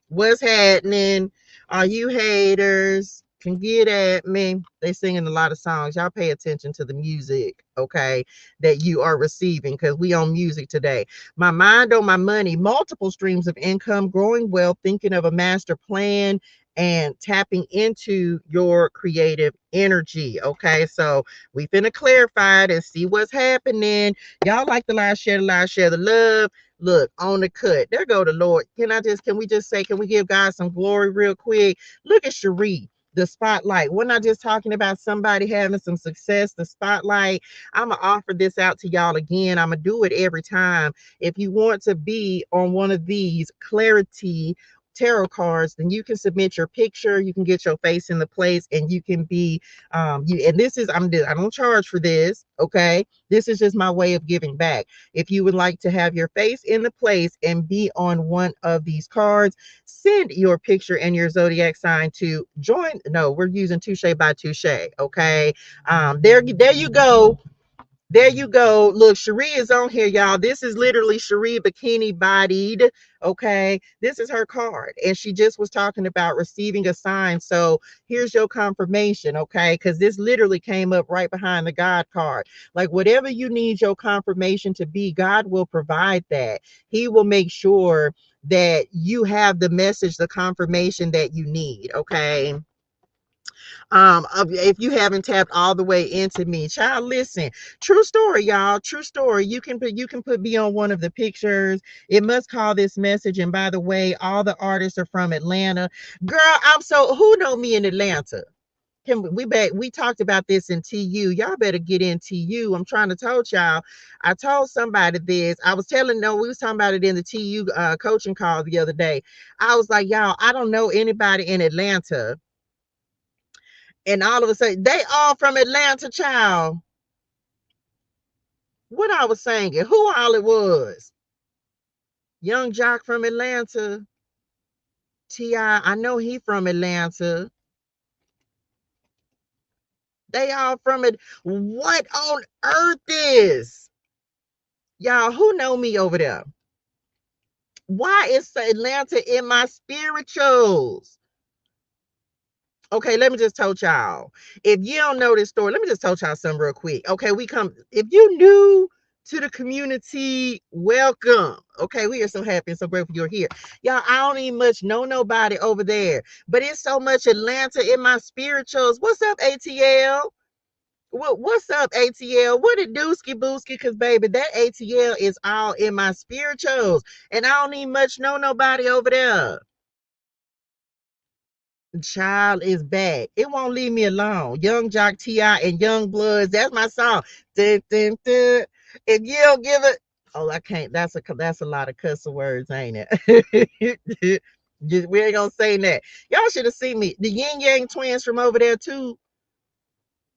What's happening? Are you haters? Can get at me. They singing a lot of songs. Y'all pay attention to the music, okay, that you are receiving, because we on music today. My mind on my money, multiple streams of income, growing wealth, thinking of a master plan, and tapping into your creative energy. Okay, so we finna clarify it and see what's happening. Y'all like the live, share the love. Look, on the cut. There go the Lord. Can we just say, can we give God some glory real quick? Look at Cherie, the spotlight. We're not just talking about somebody having some success, the spotlight. I'm going to offer this out to y'all again. I'm going to do it every time. If you want to be on one of these ClariTEA tarot cards, then you can submit your picture, you can get your face in the place, and you can be and this is I don't charge for this, okay? This is just my way of giving back. If you would like to have your face in the place and be on one of these cards, send your picture and your zodiac sign to join. No, we're using Touche by Touche, okay? There you go. There you go. Look, Cherie is on here, y'all. This is literally Cherie bikini bodied. Okay. This is her card. And she just was talking about receiving a sign. So here's your confirmation. Okay. Because this literally came up right behind the God card. Like, whatever you need your confirmation to be, God will provide that. He will make sure that you have the message, the confirmation that you need. Okay. If you haven't tapped all the way into me, child, listen, true story, y'all, true story. You can put me on one of the pictures. It must call this message. And by the way, all the artists are from Atlanta. Girl, who know me in Atlanta? We talked about this in TU. Y'all better get in TU. I'm trying to told y'all. I told somebody this. I was telling, no, we was talking about it in the TU coaching call the other day. I was like, y'all, I don't know anybody in Atlanta. And all of a sudden, they all from Atlanta, child. What I was saying, who all it was? Young Jock from Atlanta. T.I., I know he from Atlanta. They all from it. What on earth is? Y'all, who know me over there? Why is Atlanta in my spirituals? Okay, let me just tell y'all. If you don't know this story, let me just tell y'all something real quick. Okay, if you new to the community, welcome. Okay, we are so happy and so grateful you're here. Y'all, I don't even much know nobody over there, but it's so much Atlanta in my spirituals. What's up, ATL? What's up, ATL? What a dooski booski? Because, baby, that ATL is all in my spirituals, and I don't even much know nobody over there. Child is back. It won't leave me alone. Young Jock, T.I., and Young Bloods. That's my song. Dun, dun, dun. If you don't give it, oh, I can't. That's a lot of cussing words, ain't it? We ain't gonna say that. Y'all should have seen me. The Yin Yang twins from over there too.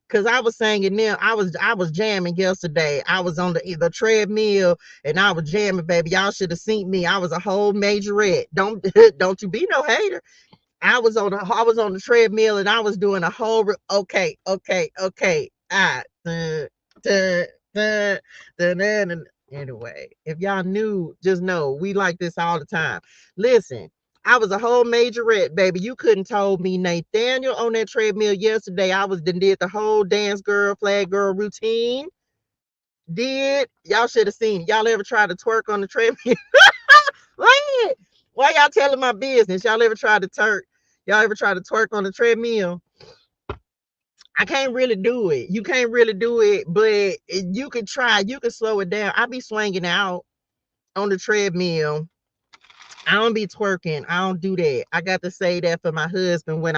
Cause I was singing them. I was jamming yesterday. I was on the treadmill and I was jamming, baby. Y'all should have seen me. I was a whole majorette. Don't you be no hater. I was on the treadmill and I was doing a whole okay. Duh, duh, duh, duh. Anyway, if y'all knew, just know we like this all the time. Listen, I was a whole majorette, baby. You couldn't told me Nathaniel on that treadmill yesterday. I did the whole dance girl, flag girl routine. Did y'all should have seen it. Y'all ever try to twerk on the treadmill? What? Why y'all telling my business? Y'all ever try to twerk? Y'all ever try to twerk on the treadmill? I can't really do it. You can't really do it, but you can try. You can slow it down. I be swinging out on the treadmill. I don't be twerking. I don't do that. I got to say that for my husband when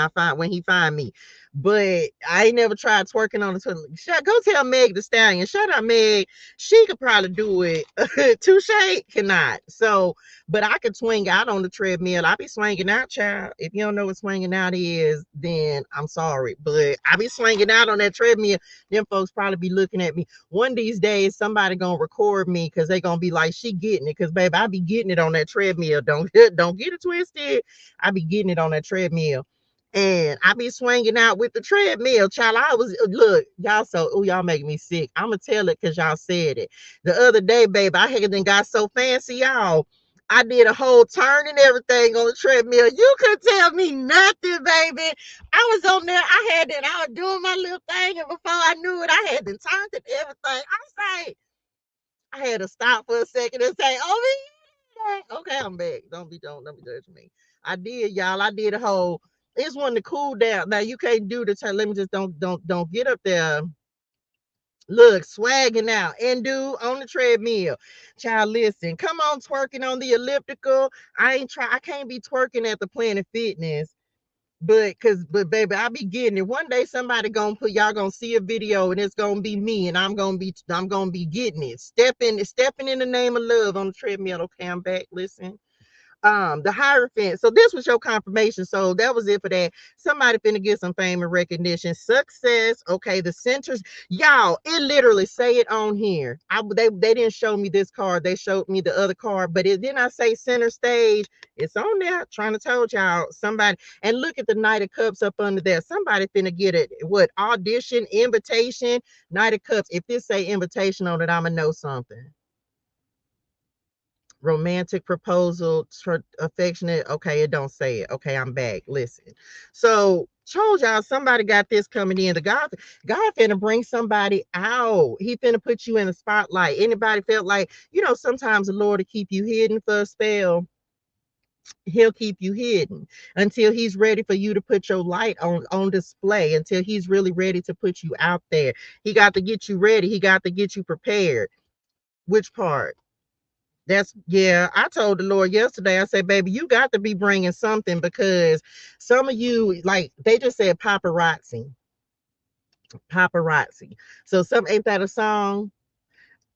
he find me. But I ain't never tried twerking on the toilet. Go tell Meg the Stallion. Shut up, Meg. She could probably do it. Touche cannot. So, but I could swing out on the treadmill. I be swinging out, child. If you don't know what swinging out is, then I'm sorry. But I be swinging out on that treadmill. Them folks probably be looking at me. One of these days, somebody gonna record me because they gonna be like, she getting it. Because, baby, I be getting it on that treadmill. Don't get it twisted. I be getting it on that treadmill. And I be swinging out with the treadmill, child. Look, y'all y'all make me sick. I'ma tell it because y'all said it. The other day, baby, I had got so fancy, y'all. I did a whole turn and everything on the treadmill. You couldn't tell me nothing, baby. I was on there. I was doing my little thing, and before I knew it, I had been turned and everything. I say, I had to stop for a second and say, "Oh, yeah. Okay, I'm back. Don't judge me." I did, y'all. I did a whole. It's one to cool down. Now you can't do the turn. Let me just don't get up there. Look, swagging out and do on the treadmill. Child, listen, come on, twerking on the elliptical. I can't be twerking at the Planet Fitness. But baby, I be getting it. One day somebody y'all gonna see a video and it's gonna be me and I'm gonna be getting it. Stepping in the name of love on the treadmill. Okay, I'm back. Listen. the Hierophant. So this was your confirmation. So that was it for that. Somebody finna get some fame and recognition. Success. Okay, the centers. Y'all, it literally say it on here. They didn't show me this card. They showed me the other card, but it didn't. I say center stage. It's on there. Trying to tell y'all somebody. And look at the Knight of Cups up under there. Somebody finna get it. What audition, invitation, Knight of Cups. If this say invitation on it, I'ma know something. Romantic proposal, affectionate. Okay, it don't say it. Okay, I'm back. Listen. So told y'all somebody got this coming in. The God finna bring somebody out. He finna put you in the spotlight. Anybody felt like, sometimes the Lord will keep you hidden for a spell. He'll keep you hidden until he's ready for you to put your light on display, until he's really ready to put you out there. He got to get you ready. He got to get you prepared. Which part? Yeah, I told the Lord yesterday, I said, baby, you got to be bringing something, because some of you, like they just said paparazzi. Paparazzi. So ain't that a song?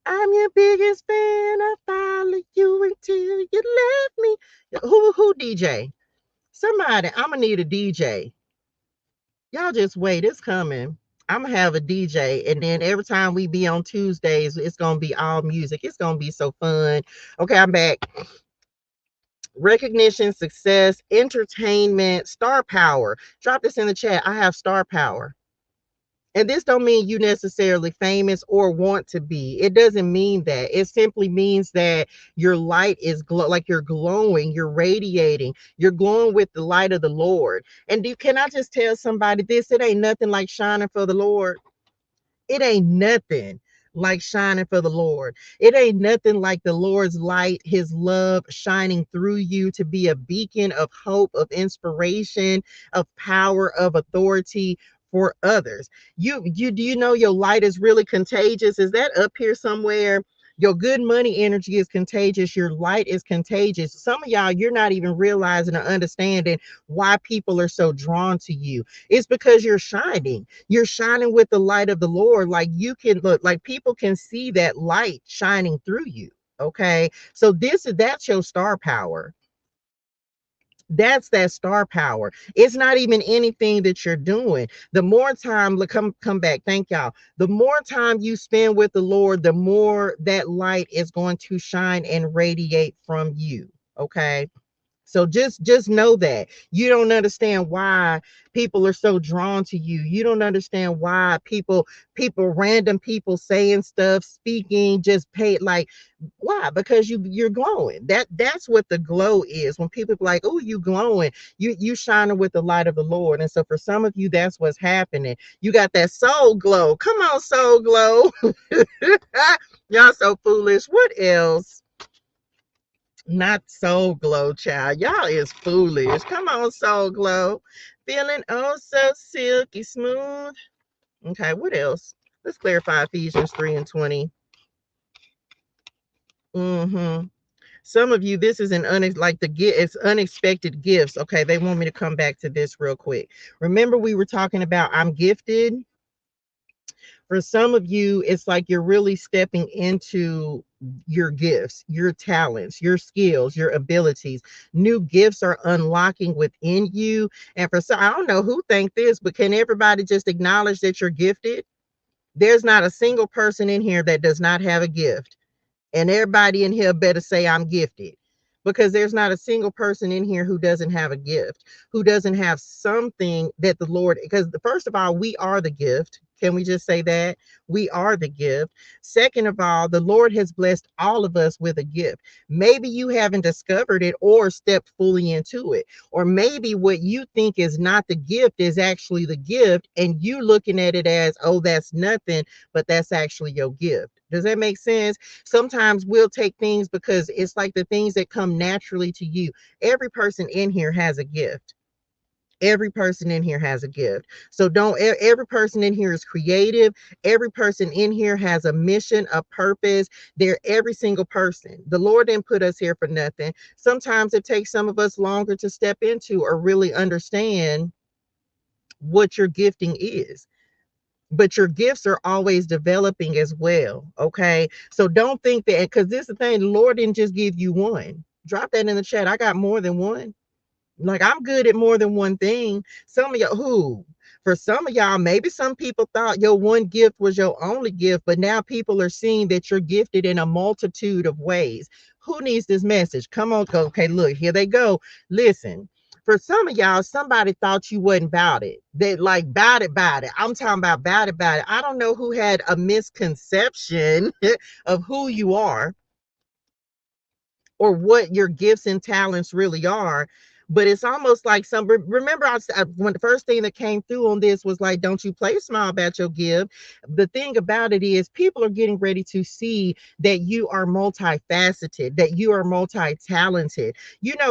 I'm your biggest fan. I follow you until you left me. Who DJ? Somebody, I'm gonna need a DJ. Y'all just wait, it's coming. I'm gonna have a DJ, and then every time we be on Tuesdays, it's gonna be all music. It's gonna be so fun. Okay, I'm back. Recognition, success, entertainment, star power. Drop this in the chat. I have star power. And this don't mean you necessarily famous or want to be. It doesn't mean that. It simply means that your light is like you're glowing, you're radiating, you're glowing with the light of the Lord. And can I just tell somebody this? It ain't nothing like shining for the Lord. It ain't nothing like shining for the Lord. It ain't nothing like the Lord's light, his love shining through you to be a beacon of hope, of inspiration, of power, of authority for others. Do you know your light is really contagious? Is that up here somewhere? Your good money energy is contagious. Your light is contagious. Some of y'all, you're not even realizing or understanding why people are so drawn to you. It's because you're shining. You're shining with the light of the Lord. Like you can look, like people can see that light shining through you. Okay. So that's your star power. That's that star power. It's not even anything that you're doing. The more time, look, come back. Thank y'all. The more time you spend with the Lord, the more that light is going to shine and radiate from you. Okay. So just know that you don't understand why people are so drawn to you. You don't understand why random people saying stuff, speaking, just pay like why? Because you're glowing. That's what the glow is. When people be like, "Oh, you glowing," you shining with the light of the Lord. And so for some of you, that's what's happening. You got that soul glow. Come on, soul glow. Y'all so foolish. What else? Not Soul Glow, child. Y'all is foolish. Come on, Soul Glow. Feeling oh so silky smooth. Okay, what else? Let's clarify Ephesians 3 and 20. Some of you, this is it's unexpected gifts. Okay, they want me to come back to this real quick. Remember, we were talking about I'm gifted. For some of you, it's like you're really stepping into your gifts, your talents, your skills, your abilities. New gifts are unlocking within you. And for some, I don't know who think this, but can everybody just acknowledge that you're gifted? There's not a single person in here that does not have a gift. And everybody in here better say I'm gifted, because there's not a single person in here who doesn't have a gift, who doesn't have something that the Lord, because first of all, we are the gift. Can we just say that? We are the gift. Second of all, the Lord has blessed all of us with a gift. Maybe you haven't discovered it or stepped fully into it. Or maybe what you think is not the gift is actually the gift, and you looking at it as, oh, that's nothing, but that's actually your gift. Does that make sense? Sometimes we'll take things because it's like the things that come naturally to you. Every person in here has a gift. Every person in here has a gift. So every person in here is creative. Every person in here has a mission, a purpose. Every single person. The Lord didn't put us here for nothing. Sometimes it takes some of us longer to step into or really understand what your gifting is. But your gifts are always developing as well. Okay. So don't think that, because this is the thing, the Lord didn't just give you one. Drop that in the chat. I got more than one. Like, I'm good at more than one thing. Some of y'all, who, for some of y'all, maybe some people thought your one gift was your only gift, but now people are seeing that you're gifted in a multitude of ways. Who needs this message? Come on, go. Okay, look, here they go. Listen. For some of y'all, somebody thought you wasn't about it. They like about it. I'm talking about it. I don't know who had a misconception of who you are or what your gifts and talents really are. But it's almost like remember, when the first thing that came through on this was like, don't you play small about your gift. The thing about it is, people are getting ready to see that you are multifaceted, that you are multi-talented.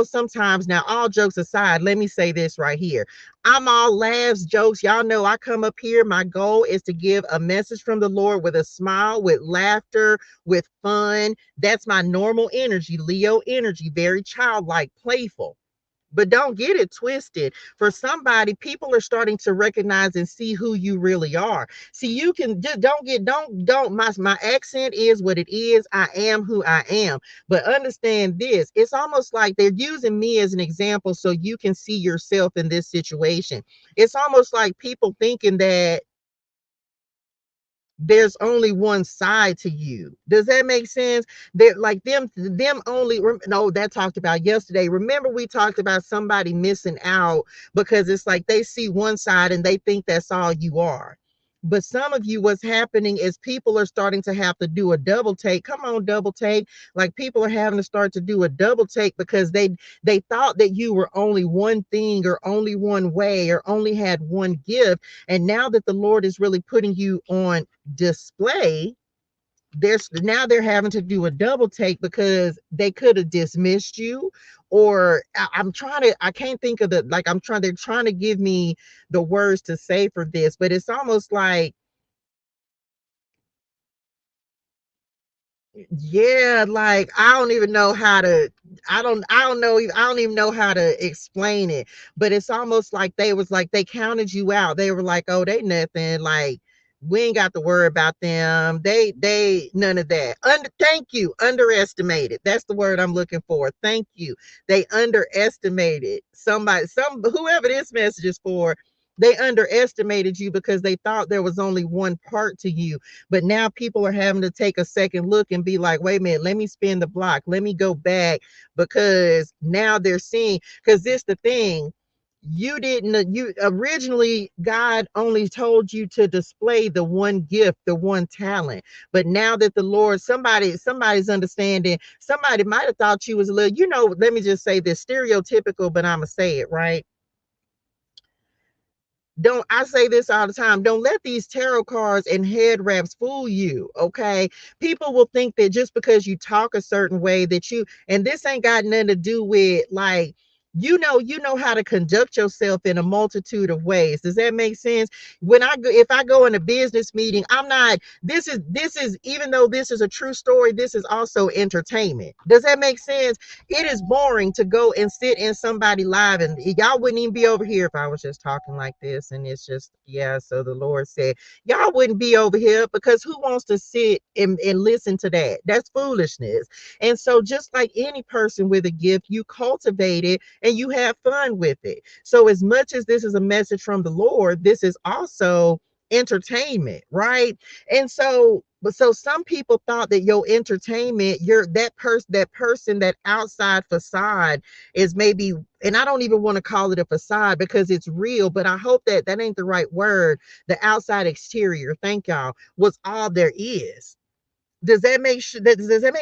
Sometimes, now, all jokes aside, let me say this right here. I'm all laughs, jokes. Y'all know I come up here. My goal is to give a message from the Lord with a smile, with laughter, with fun. That's my normal energy, Leo energy, very childlike, playful. But don't get it twisted. For somebody, people are starting to recognize and see who you really are. See, you can just don't my accent is what it is. I am who I am. But understand this, it's almost like they're using me as an example so you can see yourself in this situation. It's almost like people thinking that there's only one side to you. Does that make sense? They're like them only. No, that talked about yesterday. Remember, we talked about somebody missing out because it's like they see one side and they think that's all you are. But some of you, what's happening is people are starting to have to do a double take. Come on, double take. Like, people are having to start to do a double take because they thought that you were only one thing or only one way or only had one gift. And now that the Lord is really putting you on display, they're having to do a double take because they could have dismissed you. Or I can't think of they're trying to give me the words to say for this, but it's almost like, yeah, like, I don't even know how to, I don't even know how to explain it. But it's almost like they counted you out. They were like, oh, they nothing. Like, we ain't got to worry about them. They none of that. Thank you. Underestimated. That's the word I'm looking for. Thank you. They underestimated whoever this message is for. They underestimated you because they thought there was only one part to you. But now people are having to take a second look and be like, wait a minute, let me spin the block. Let me go back, because now they're seeing, because this the thing. You originally, God only told you to display the one gift, the one talent. But now that the Lord, somebody's understanding, somebody might have thought you was a little, let me just say this, stereotypical, but I'ma say it, right? Don't I say this all the time? Don't let these tarot cards and head wraps fool you. Okay. People will think that just because you talk a certain way and this ain't got nothing to do with, like, you know how to conduct yourself in a multitude of ways. Does that make sense? If I go in a business meeting, I'm not, this is, even though this is a true story, this is also entertainment. Does that make sense? It is boring to go and sit in somebody live, and y'all wouldn't even be over here if I was just talking like this. And it's just, yeah. So the Lord said, y'all wouldn't be over here, because who wants to sit and listen to that? That's foolishness. And so, just like any person with a gift, you cultivate it and you have fun with it. So as much as this is a message from the Lord, this is also entertainment, right? And so some people thought that your entertainment, that person, that outside facade is maybe, and I don't even want to call it a facade because it's real, but I hope that ain't the right word. The outside exterior, thank y'all, was all there is. Does that make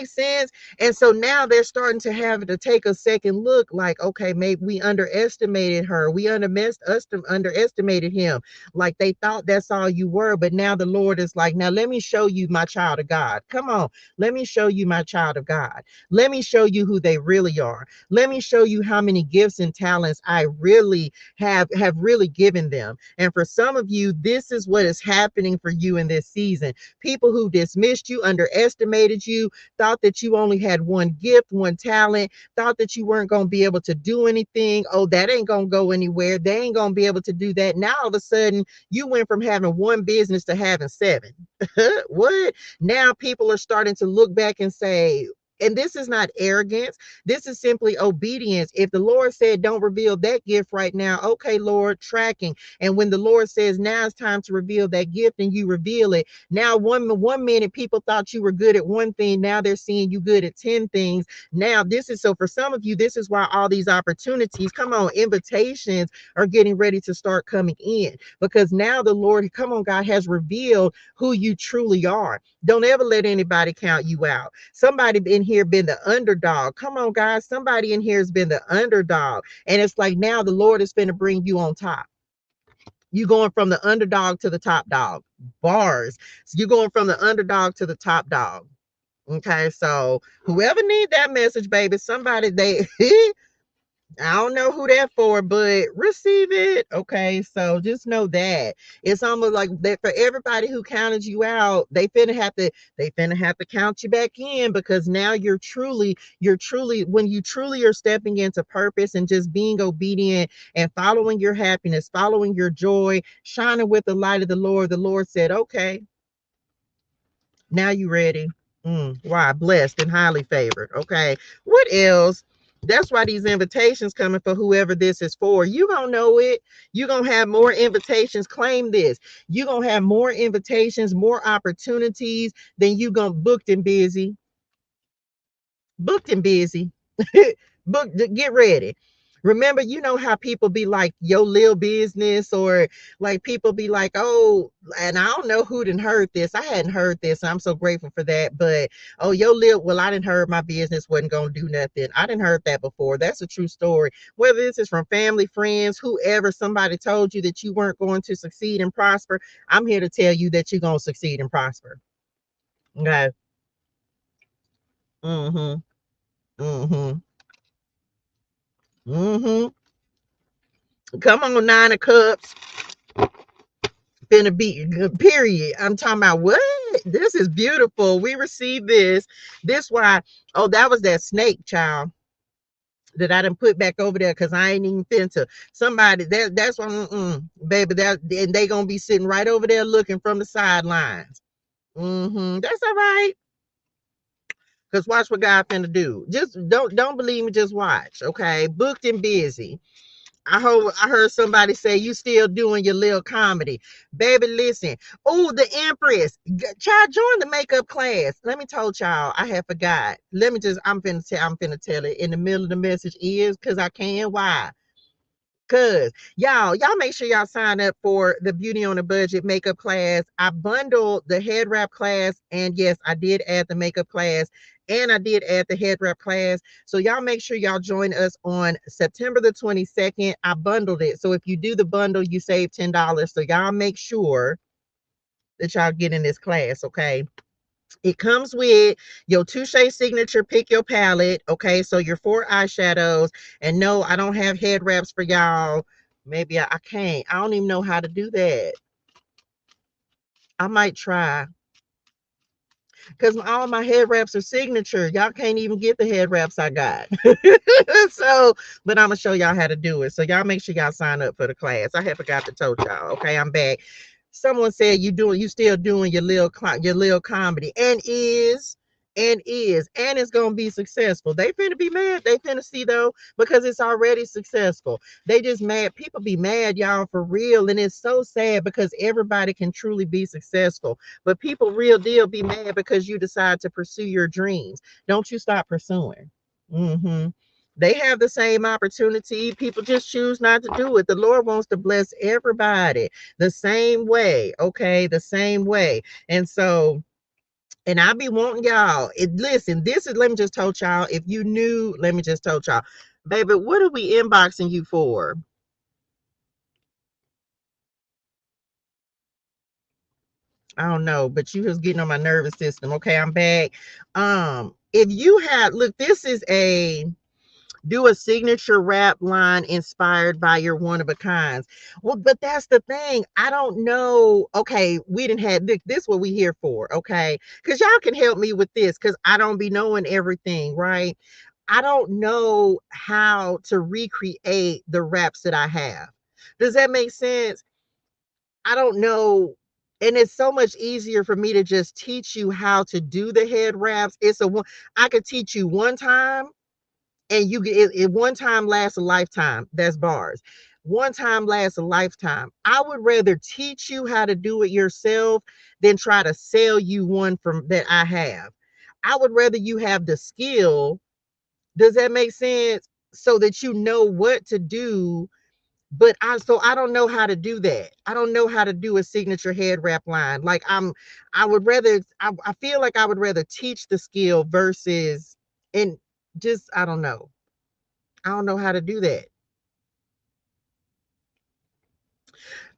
sense? And so now they're starting to have to take a second look, like, okay, maybe we underestimated her. We underestimated him. Like, they thought that's all you were. But now the Lord is like, now let me show you my child of God. Come on. Let me show you my child of God. Let me show you who they really are. Let me show you how many gifts and talents I really have really given them. And for some of you, this is what is happening for you in this season. People who dismissed you, underestimated you, thought that you only had one gift, one talent, thought that you weren't going to be able to do anything. Oh, that ain't going to go anywhere. They ain't going to be able to do that. Now, all of a sudden, you went from having one business to having seven. What? Now people are starting to look back and say, And this is not arrogance. This is simply obedience. If the Lord said, don't reveal that gift right now, okay, Lord, tracking. And when the Lord says, now it's time to reveal that gift, and you reveal it. Now, one minute people thought you were good at one thing. Now they're seeing you good at 10 things. Now, this is so for some of you, this is why all these opportunities, come on, invitations are getting ready to start coming in, because now the Lord, come on, God has revealed who you truly are. Don't ever let anybody count you out. Somebody in here been the underdog. Come on, guys. Somebody in here has been the underdog. And it's like now the Lord is going to bring you on top. You going from the underdog to the top dog. Bars. So you're going from the underdog to the top dog. Okay, so whoever need that message, baby, somebody they I don't know who that for, but receive it. Okay, so just know that it's almost like that for everybody who counted you out, they finna have to count you back in, because now you're truly when you truly are stepping into purpose and just being obedient and following your happiness, following your joy, shining with the light of the Lord. The Lord said, okay, now you ready. Why? Blessed and highly favored. Okay. What else? That's why these invitations coming for whoever this is for. You gonna know it. You gonna have more invitations. Claim this. You gonna have more invitations, more opportunities than you gonna booked and busy. Booked and busy. Book. Get ready. Remember, you know how people be like your little business, or like people be like, oh, and I don't know who didn't heard this. I hadn't heard this. I'm so grateful for that. But oh, your little, well, I didn't heard my business wasn't gonna do nothing. I didn't heard that before. That's a true story. Whether this is from family, friends, whoever, somebody told you that you weren't going to succeed and prosper. I'm here to tell you that you're gonna succeed and prosper. Okay. Mm-hmm. Mm-hmm. Mm-hmm. Come on, Nine of Cups. Finna be period. I'm talking about what? This is beautiful. We received this. This why, oh, that was that snake, child, that I didn't put back over there because I ain't even finna. Somebody that's why, baby, that and they gonna be sitting right over there looking from the sidelines. That's all right. Cause watch what God finna do. Just don't believe me, just watch. Okay. Booked and busy. I heard somebody say you still doing your little comedy. Baby, listen. Oh, the Empress. Child, join the makeup class. Let me tell y'all, I had forgot. Let me just, I'm finna tell it in the middle of the message is because I can. Why? Cause y'all make sure y'all sign up for the Beauty on a Budget makeup class. I bundled the head wrap class, and yes, I did add the makeup class, and I did add the head wrap class. So y'all make sure y'all join us on September the 22nd. I bundled it. So if you do the bundle, you save $10. So y'all make sure that y'all get in this class, okay? It comes with your Touche signature pick your palette. Okay, so your 4 eyeshadows. And no, I don't have head wraps for y'all. Maybe I can't. I don't even know how to do that. I might try because all my head wraps are signature. Y'all can't even get the head wraps I got. So, but I'm gonna show y'all how to do it. So y'all make sure y'all sign up for the class. I have forgot to tell y'all. Okay, I'm back. Someone said you still doing your little comedy, and it's gonna be successful. They finna be mad. They finna see though, because it's already successful. They just mad. People be mad, y'all, for real, and it's so sad because everybody can truly be successful, but people real deal be mad because you decide to pursue your dreams. Don't you stop pursuing. They have the same opportunity. People just choose not to do it. The Lord wants to bless everybody the same way. Okay, the same way. And so, and I be wanting y'all. Listen, this is, let me just tell y'all. If you knew, let me just tell y'all, baby, what are we inboxing you for? I don't know, but you was getting on my nervous system. Okay, I'm back. If you had, look, this is a do a signature rap line inspired by your one of a kinds. Well, but that's the thing. I don't know. Okay, we didn't have this what we here for, okay? Because y'all can help me with this because I don't be knowing everything, right? I don't know how to recreate the raps that I have. Does that make sense? I don't know. And it's so much easier for me to just teach you how to do the head wraps. It's a one, I could teach you one time, and you get it, one time lasts a lifetime. That's bars. One time lasts a lifetime. I would rather teach you how to do it yourself than try to sell you one from that I have. I would rather you have the skill. Does that make sense? So that you know what to do. But I don't know how to do that. I don't know how to do a signature head wrap line. Like I would rather, I feel like I would rather teach the skill versus, and just I don't know. I don't know how to do that.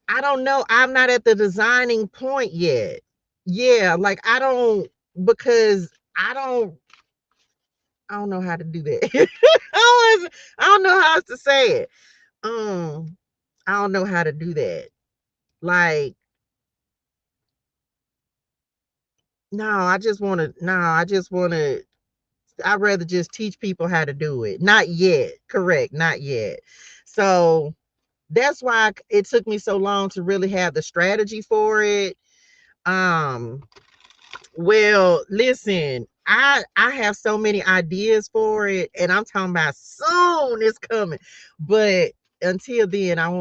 I don't know. I'm not at the designing point yet. Yeah, like I don't, because I don't know how to do that. I don't know how else to say it. Um, I don't know how to do that. Like, I just want to, I'd rather just teach people how to do it. Not yet. Correct. Not yet. So that's why it took me so long to really have the strategy for it. Um, well, listen, I have so many ideas for it, and I'm talking about soon it's coming. But until then, I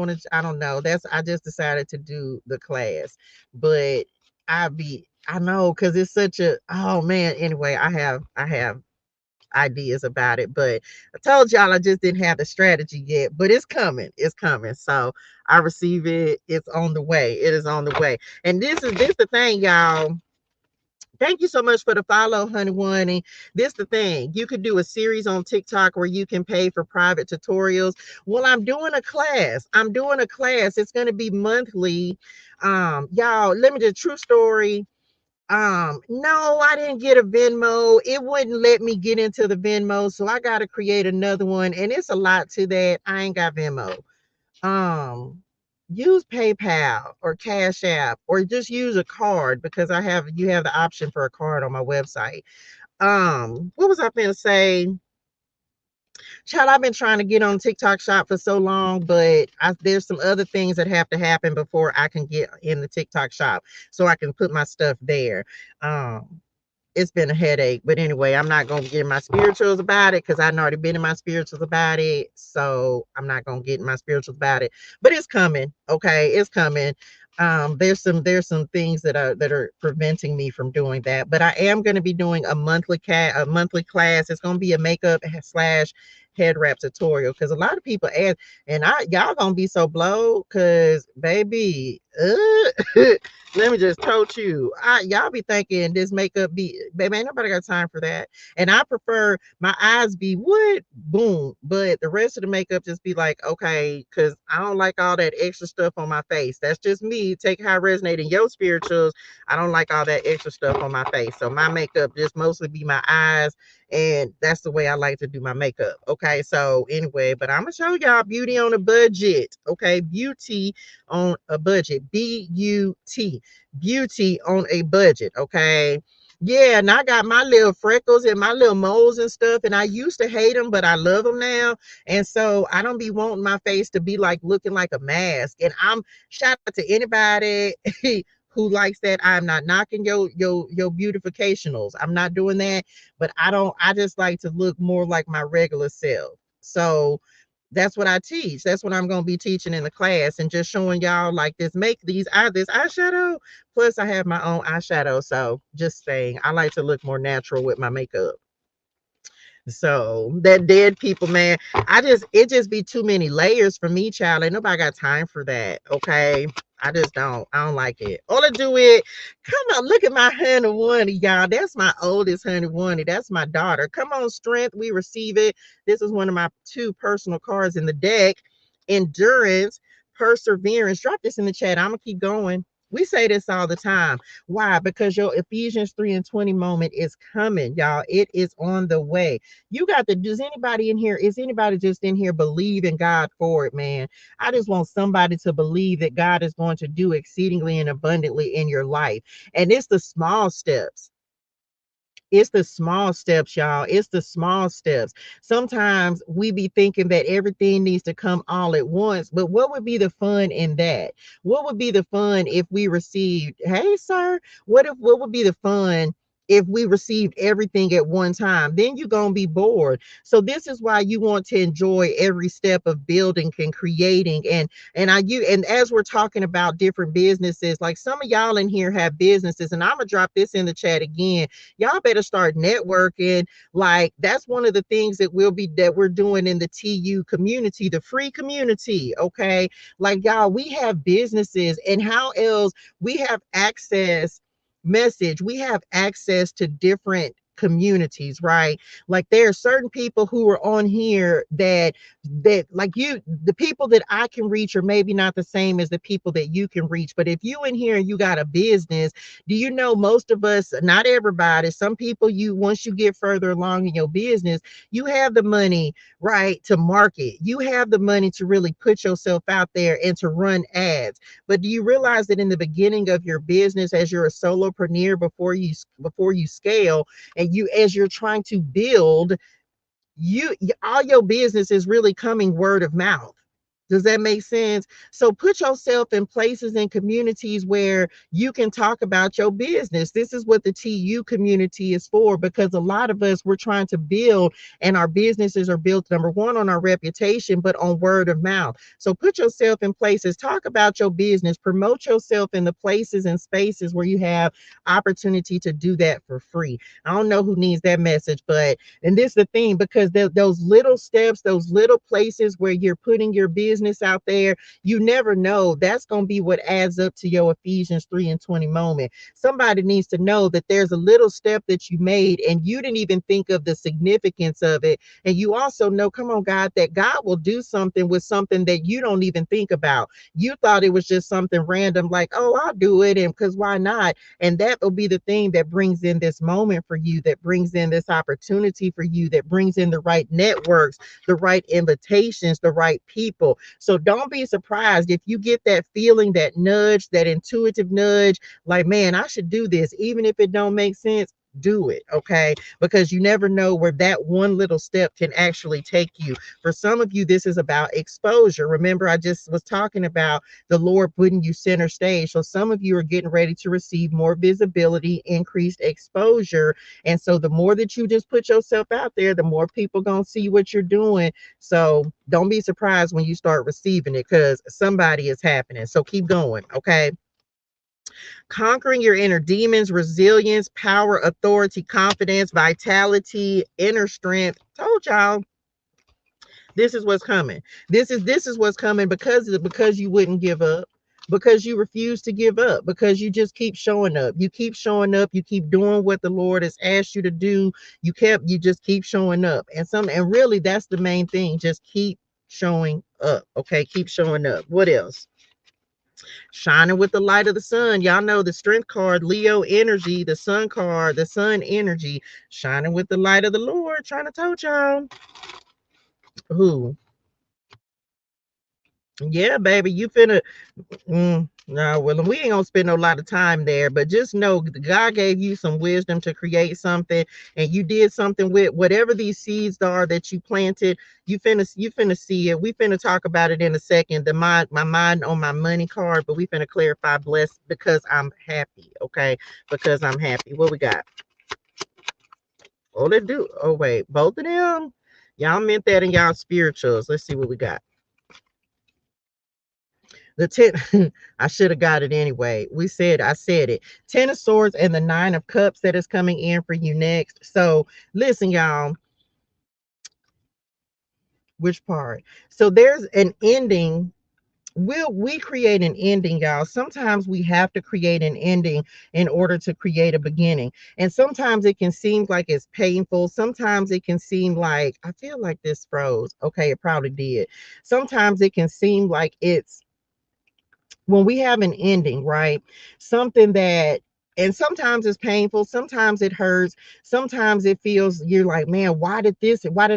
don't know. I just decided to do the class. But I know, because it's such a, oh man, anyway, I have ideas about it, but I told y'all I just didn't have the strategy yet, but it's coming. It's coming. So I receive it. It's on the way. It is on the way. And this the thing, y'all. Thank you so much for the follow, honey one. And this the thing. You could do a series on TikTok where you can pay for private tutorials. Well, I'm doing a class. I'm doing a class. It's going to be monthly. Y'all, let me just true story. No, I didn't get a Venmo. It wouldn't let me get into the Venmo, so I got to create another one, and it's a lot to that. I ain't got Venmo. Um, use PayPal or Cash App, or just use a card, because you have the option for a card on my website. What was I going to say? Child, I've been trying to get on TikTok shop for so long, but there's some other things that have to happen before I can get in the TikTok shop so I can put my stuff there. Um, it's been a headache. But anyway, I'm not going to get in my spirituals about it, because I've already been in my spirituals about it. So I'm not going to get in my spirituals about it. But it's coming. Okay. It's coming. There's some things that are preventing me from doing that. But I am going to be doing a monthly class. It's going to be a makeup slash head wrap tutorial, because a lot of people ask, and y'all gonna be so blown, because baby, let me just told you, y'all be thinking this makeup be, baby, ain't nobody got time for that. And I prefer my eyes be what, boom, but the rest of the makeup just be like, okay, because I don't like all that extra stuff on my face. That's just me. Take how I resonate in your spirituals. I don't like all that extra stuff on my face. So my makeup just mostly be my eyes, and that's the way I like to do my makeup. Okay, so anyway, but I'm gonna show y'all beauty on a budget. Okay, beauty on a budget. Beauty on a budget. Okay. Yeah, and I got my little freckles and my little moles and stuff, and I used to hate them, but I love them now. And so I don't be wanting my face to be like looking like a mask. And I'm shout out to anybody who likes that. I'm not knocking your beautificationals. I'm not doing that, but I just like to look more like my regular self. So that's what I teach. That's what I'm going to be teaching in the class, and just showing y'all like this eyeshadow. Plus I have my own eyeshadow. So just saying, I like to look more natural with my makeup. So that dead people, man, it just be too many layers for me, child. Ain't nobody got time for that. Okay. I don't like it. All I do it. Come on, look at my honey one, y'all. That's my oldest honey one. That's my daughter. Come on, strength. We receive it. This is one of my two personal cards in the deck. Endurance, perseverance. Drop this in the chat. I'm gonna keep going. We say this all the time. Why? Because your Ephesians 3 and 20 moment is coming, y'all. It is on the way. You got to, does anybody in here, is anybody just in here believe in God for it, man? I just want somebody to believe that God is going to do exceedingly and abundantly in your life. And it's the small steps. It's the small steps, y'all. It's the small steps. Sometimes we be thinking that everything needs to come all at once, but what would be the fun in that? What would be the fun if we received, hey, sir, what would be the fun if we received everything at one time? Then you're going to be bored. So this is why you want to enjoy every step of building and creating. And as we're talking about different businesses, like some of y'all in here have businesses, and I'm gonna drop this in the chat again. Y'all better start networking. Like that's one of the things that we're doing in the TU community, the free community. Okay. Like y'all, we have businesses, and how else we have access we have access to different communities, right? Like there are certain people who are on here that like you, the people that I can reach are maybe not the same as the people that you can reach. But if you in here and you got a business, do you know most of us, not everybody, some people, you once you get further along in your business, you have the money, right, to market. You have the money to really put yourself out there and to run ads. But do you realize that in the beginning of your business, as you're a solopreneur, before you scale, and you as you're trying to build, all your business is really coming word of mouth. Does that make sense? So put yourself in places and communities where you can talk about your business. This is what the TU community is for, because a lot of us, we're trying to build, and our businesses are built, number one, on our reputation, but on word of mouth. So put yourself in places, talk about your business, promote yourself in the places and spaces where you have opportunity to do that for free. I don't know who needs that message, but and this is the thing, because those little steps, those little places where you're putting your business out there, you never know. That's going to be what adds up to your Ephesians 3:20 moment. Somebody needs to know that there's a little step that you made and you didn't even think of the significance of it. And you also know, come on, God, that God will do something with something that you don't even think about. You thought it was just something random, like, oh, I'll do it, and because why not? And that will be the thing that brings in this moment for you, that brings in this opportunity for you, that brings in the right networks, the right invitations, the right people. So don't be surprised if you get that feeling, that nudge, that intuitive nudge, like, man, I should do this, even if it don't make sense. Do it, okay? Because you never know where that one little step can actually take you. For some of you, this is about exposure. Remember, I just was talking about the Lord putting you center stage. So some of you are getting ready to receive more visibility, increased exposure. And so the more that you just put yourself out there, the more people gonna see what you're doing. So don't be surprised when you start receiving it, because somebody is happening. So keep going, okay? Conquering your inner demons, resilience, power, authority, confidence, vitality, inner strength. Told y'all, this is what's coming. This is what's coming, because you wouldn't give up, because you refuse to give up, because you just keep showing up. You keep showing up. You keep doing what the Lord has asked you to do. You just keep showing up. And really that's the main thing. Just keep showing up. Okay, keep showing up. What else? Shining with the light of the sun. Y'all know the strength card, Leo energy, the sun card, the sun energy, shining with the light of the Lord. Trying to tell y'all. Who? Yeah, baby, you finna. No, well, we ain't gonna spend a lot of time there, but just know God gave you some wisdom to create something, and you did something with whatever these seeds are that you planted. You finna see it. We finna talk about it in a second. My mind on my money card, but we finna clarify blessed, because I'm happy. Okay, because I'm happy. What we got? Oh, let's do. Oh, wait, both of them. Y'all meant that in y'all spirituals. Let's see what we got. The 10, I should have got it anyway. I said it. 10 of Swords and the 9 of Cups that is coming in for you next. So listen, y'all, which part? So there's an ending. We create an ending, y'all. Sometimes we have to create an ending in order to create a beginning. And sometimes it can seem like it's painful. Sometimes it can seem like, I feel like this froze. Okay, it probably did. Sometimes it can seem like it's, when we have an ending, right? Something that, And sometimes it's painful, sometimes it hurts, sometimes it feels you're like, man, why did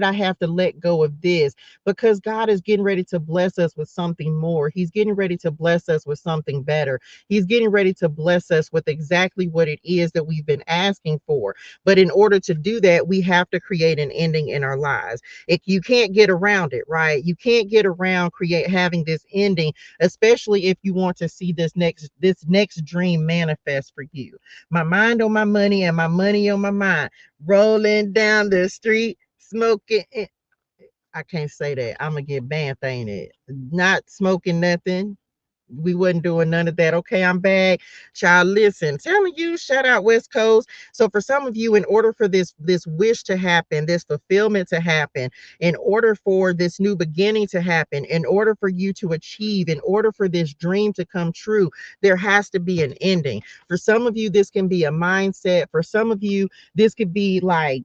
I have to let go of this? Because God is getting ready to bless us with something more. He's getting ready to bless us with something better. He's getting ready to bless us with exactly what it is that we've been asking for. But in order to do that, we have to create an ending in our lives. You can't get around it, right? You can't get around having this ending, especially if you want to see this next dream manifest for you. My mind on my money and my money on my mind. Rolling down the street, smoking. I can't say that. I'm gonna get banned, ain't it? Not smoking nothing. We wasn't doing none of that. Okay, I'm back. Child, listen, telling you, shout out West Coast. So for some of you, in order for this wish to happen, this fulfillment to happen, in order for this new beginning to happen, in order for you to achieve, in order for this dream to come true, there has to be an ending. For some of you, this can be a mindset. For some of you, this could be like,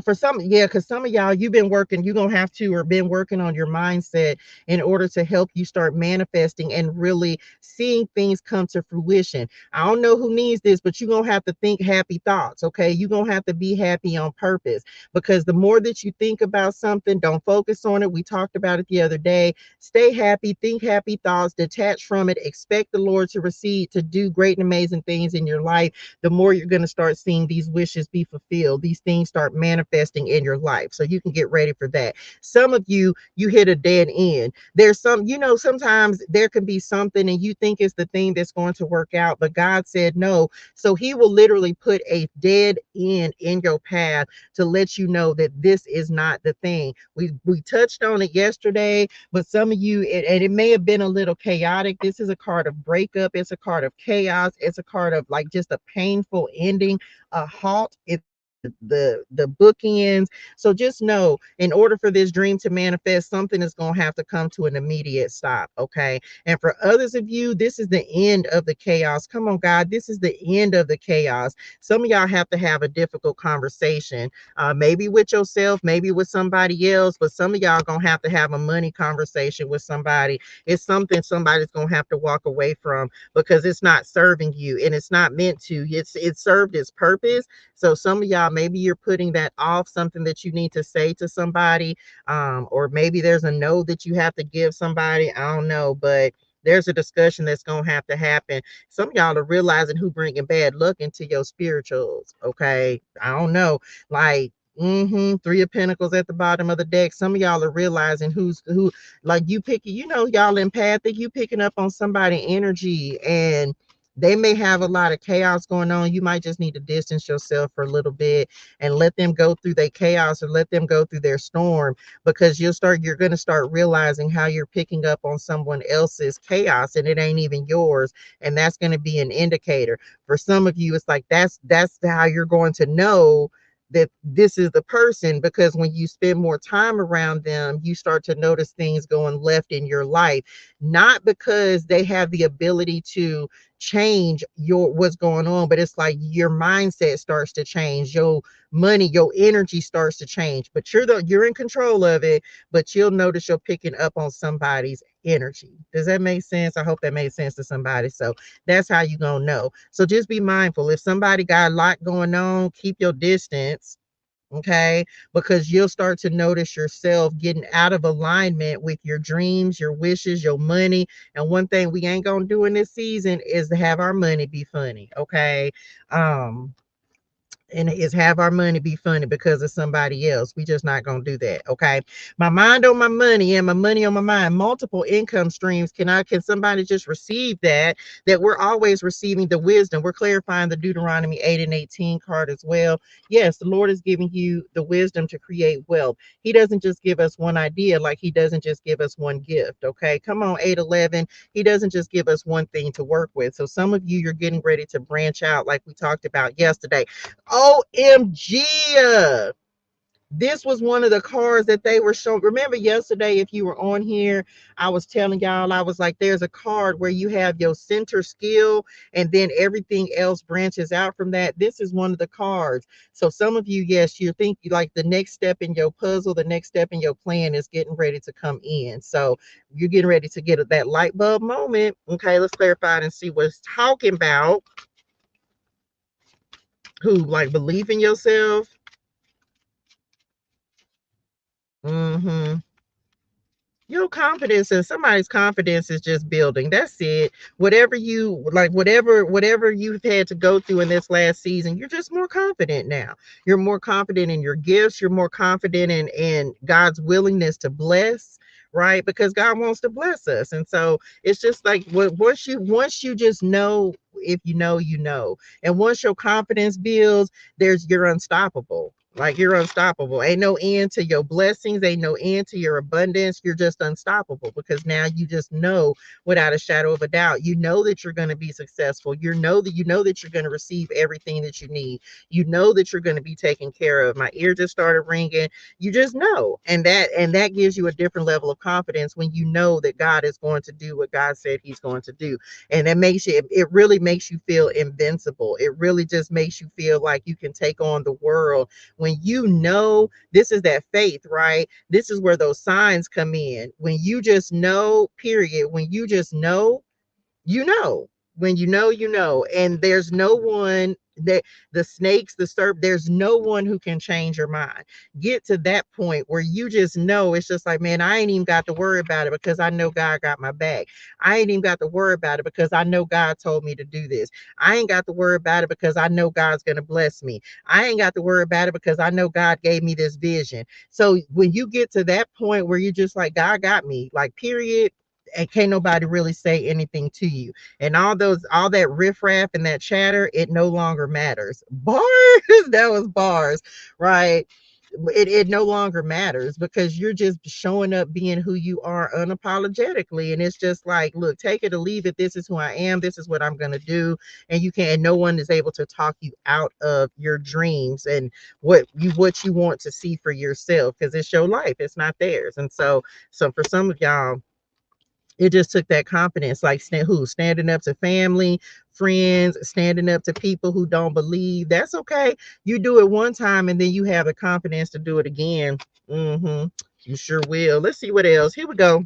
for some, yeah, because some of y'all, you've been working, you're gonna have to, or been working on your mindset in order to help you start manifesting and really seeing things come to fruition. I don't know who needs this, but you're gonna have to think happy thoughts. Okay, you're gonna have to be happy on purpose, because the more that you think about something, don't focus on it. We talked about it the other day. Stay happy, think happy thoughts, detach from it, expect the Lord to receive, to do great and amazing things in your life. The more you're going to start seeing these wishes be fulfilled, these things start manifesting in your life. So you can get ready for that. Some of you hit a dead end. There's some, sometimes there can be something and you think it's the thing that's going to work out, but God said no. So he will literally put a dead end in your path to let you know that this is not the thing. We touched on it yesterday, but some of you, and it may have been a little chaotic. This is a card of breakup. It's a card of chaos. It's a card of like just a painful ending, a halt. It's the bookends. So just know, in order for this dream to manifest, something is going to have to come to an immediate stop. Okay. And for others of you, this is the end of the chaos. Come on, God, this is the end of the chaos. Some of y'all have to have a difficult conversation, maybe with yourself, maybe with somebody else, but some of y'all gonna have to have a money conversation with somebody. It's something somebody's gonna have to walk away from, because it's not serving you and it's not meant to. It served its purpose. So some of y'all, maybe you're putting that off, something that you need to say to somebody, or maybe there's a no that you have to give somebody. I don't know, but there's a discussion that's gonna have to happen. Some of y'all are realizing who bringing bad luck into your spirituals. Okay, I don't know, like. Three of Pentacles at the bottom of the deck. Some of y'all are realizing who's who. Like, you picking, y'all empathic. You picking up on somebody energy, and they may have a lot of chaos going on. You might just need to distance yourself for a little bit and let them go through their chaos, or let them go through their storm, because you're going to start realizing how you're picking up on someone else's chaos and it ain't even yours. And that's going to be an indicator. For some of you, it's like that's how you're going to know that this is the person, because when you spend more time around them, you start to notice things going left in your life, not because they have the ability to change what's going on, but it's like your mindset starts to change, your money, your energy starts to change, but you're in control of it. But you'll notice you're picking up on somebody's energy. Does that make sense? I hope that made sense to somebody. So that's how you gonna know. So just be mindful. If somebody got a lot going on, keep your distance. Okay, because you'll start to notice yourself getting out of alignment with your dreams, your wishes, your money. And one thing we ain't gonna do in this season is to have our money be funny. Okay. um and is have our money be funny because of somebody else. We just not gonna do that. Okay. My mind on my money and my money on my mind. Multiple income streams. Can somebody just receive that we're always receiving the wisdom? We're clarifying the Deuteronomy 8 and 18 card as well. Yes, the Lord is giving you the wisdom to create wealth. He doesn't just give us one idea, like he doesn't just give us one gift. Okay, come on, 811. He doesn't just give us one thing to work with. So some of you, you're getting ready to branch out, like we talked about yesterday. OMG. This was one of the cards that they were showing. Remember yesterday, if you were on here, I was telling y'all, I was like, there's a card where you have your center skill and then everything else branches out from that. This is one of the cards. So some of you, yes, you think like the next step in your puzzle, the next step in your plan is getting ready to come in. So you're getting ready to get that light bulb moment. Okay, let's clarify it and see what it's talking about. Who, like, believe in yourself? Mm-hmm. Your confidence and somebody's confidence is just building. That's it. Whatever you like, whatever you've had to go through in this last season, you're just more confident now. You're more confident in your gifts. You're more confident in God's willingness to bless, right? Because God wants to bless us. And so it's just like once you just know, if you know, you know. And once your confidence builds, you're unstoppable. Like, you're unstoppable. Ain't no end to your blessings. Ain't no end to your abundance. You're just unstoppable because now you just know without a shadow of a doubt. You know that you're going to be successful. You know that you're going to receive everything that you need. You know that you're going to be taken care of. My ear just started ringing. You just know. And that gives you a different level of confidence when you know that God is going to do what God said he's going to do. And that makes you, it really makes you feel invincible. It really just makes you feel like you can take on the world when you know. This is that faith, right? This is where those signs come in. When you just know, period. When you just know, you know. When you know, you know. And there's no one that, the snakes, the serp, there's no one who can change your mind. Get to that point where you just know. It's just like, man, I ain't even got to worry about it because I know God got my back. I ain't even got to worry about it because I know God told me to do this. I ain't got to worry about it because I know God's going to bless me. I ain't got to worry about it because I know God gave me this vision. So when you get to that point where you just like, God got me, like, period, and can't nobody really say anything to you. And all that riffraff and that chatter, it no longer matters. Bars, that was bars, right? It no longer matters because you're just showing up being who you are unapologetically. And it's just like, look, take it or leave it. This is who I am. This is what I'm going to do. And you can't, no one is able to talk you out of your dreams and what you want to see for yourself, because it's your life. It's not theirs. And so for some of y'all, it just took that confidence, like standing up to family, friends, standing up to people who don't believe. That's okay. You do it one time and then you have the confidence to do it again. You sure will. Let's see what else. Here we go.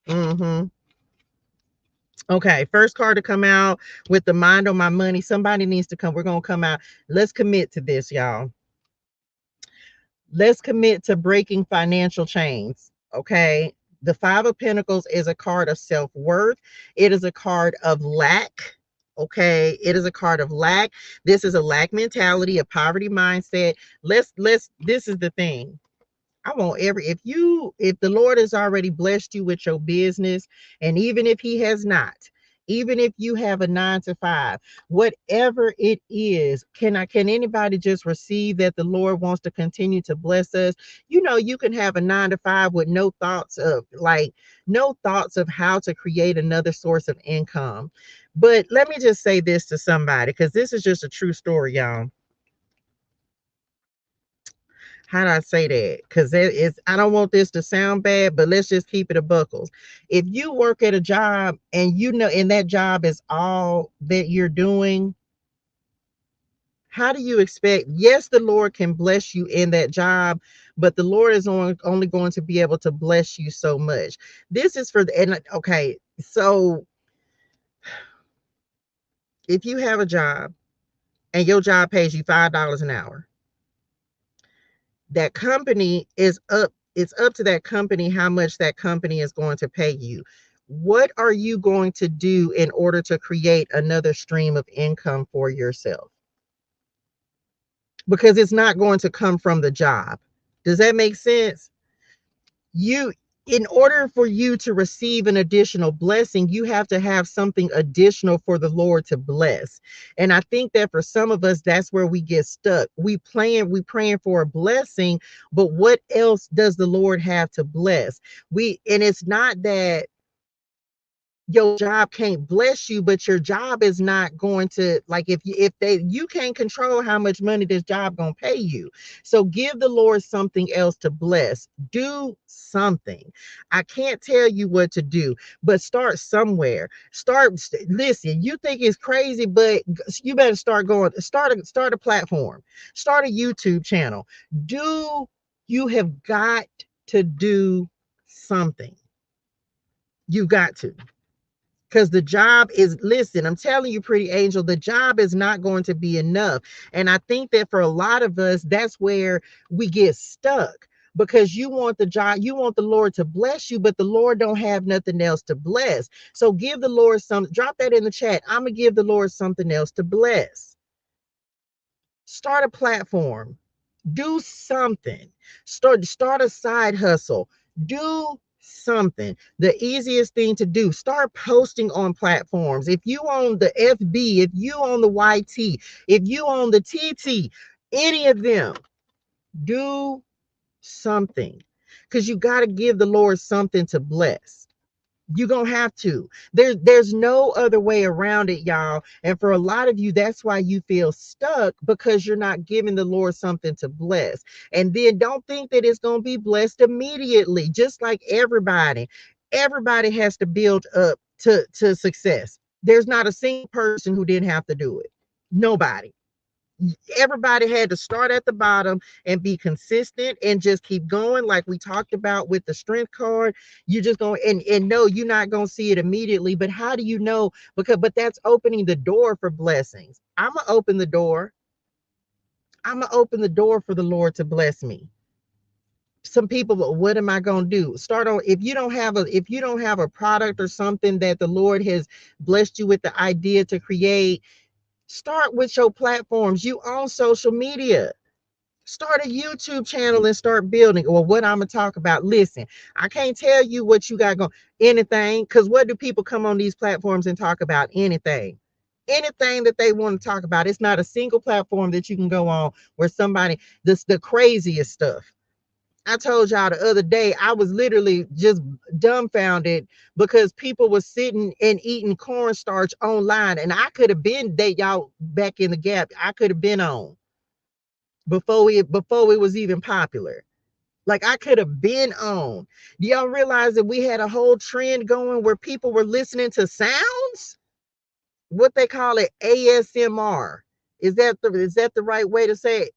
hmm Okay, first card to come out with the mind on my money. Somebody needs to come. We're gonna come out. Let's commit to this, y'all. Let's commit to breaking financial chains. Okay. The Five of Pentacles is a card of self worth, it is a card of lack. Okay. It is a card of lack. This is a lack mentality, a poverty mindset. This is the thing. I want if the Lord has already blessed you with your business, and even if he has not, even if you have a 9 to 5, whatever it is, can anybody just receive that the Lord wants to continue to bless us? You can have a 9 to 5 with no thoughts of how to create another source of income. But let me just say this to somebody, because this is just a true story, y'all. How do I say that? Because I don't want this to sound bad, but let's just keep it a buckles. If you work at a job and and that job is all that you're doing, how do you expect? Yes, the Lord can bless you in that job, but the Lord is only going to be able to bless you so much. This is for the, and okay, so if you have a job and your job pays you $5 an hour, that company is up it's up to that company how much that company is going to pay you. What are you going to do in order to create another stream of income for yourself? Because it's not going to come from the job. Does that make sense? You In order for you to receive an additional blessing, you have to have something additional for the Lord to bless. And I think that for some of us, that's where we get stuck. We praying for a blessing, but what else does the Lord have to bless? And it's not that your job can't bless you, but your job is not going to, like, you can't control how much money this job gonna pay you. So give the Lord something else to bless. Do something. I can't tell you what to do, but start somewhere. Listen, you think it's crazy, but you better start going. Start a platform. Start a YouTube channel. You have got to do something. You got to. Because the job is, listen, I'm telling you, pretty angel, the job is not going to be enough. And I think that for a lot of us, that's where we get stuck, because you want the job, you want the Lord to bless you, but the Lord don't have nothing else to bless. So give the Lord some, drop that in the chat. I'm gonna give the Lord something else to bless. Start a platform. Do something. Start a side hustle. Do something. The easiest thing to do, start posting on platforms. If you own the FB, if you own the YT, if you own the TT, any of them, do something, because you got to give the Lord something to bless. You're gonna have to. There's no other way around it, y'all. And for a lot of you, that's why you feel stuck, because you're not giving the Lord something to bless. And then don't think that it's gonna be blessed immediately. Just like everybody has to build up to success. There's not a single person who didn't have to do it. Nobody. Everybody had to start at the bottom and be consistent and just keep going, like we talked about with the strength card. You just going, and no, you're not going to see it immediately, but how do you know? But that's opening the door for blessings. I'm gonna open the door for the Lord to bless me. Some people, what am I going to do? Start on, if you don't have a product or something that the Lord has blessed you with the idea to create, start with your platforms. You own social media. Start a YouTube channel and start building. Or what I'm gonna talk about. Listen, I can't tell you what you got going, anything, because what do people come on these platforms and talk about? Anything that they want to talk about. It's not a single platform that you can go on where somebody, this the craziest stuff. I told y'all the other day, I was literally just dumbfounded because people were sitting and eating cornstarch online, and I could have been, that y'all back in the gap, I could have been on before it was even popular. Like, I could have been on. Do y'all realize that we had a whole trend going where people were listening to sounds? What they call it, ASMR. Is that the right way to say it?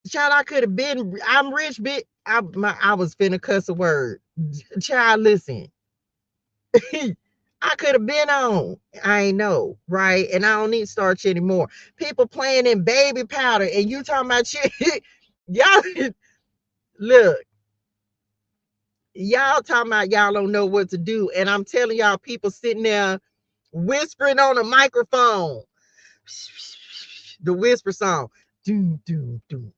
Child, I could have been, I'm rich, bitch. I was finna cuss a word. Child, listen. I could have been on. I ain't know, right? And I don't need starch anymore. People playing in baby powder, and you talking about shit. Y'all, look, y'all talking about y'all don't know what to do. And I'm telling y'all, people sitting there whispering on a microphone. The whisper song. Do, do, do,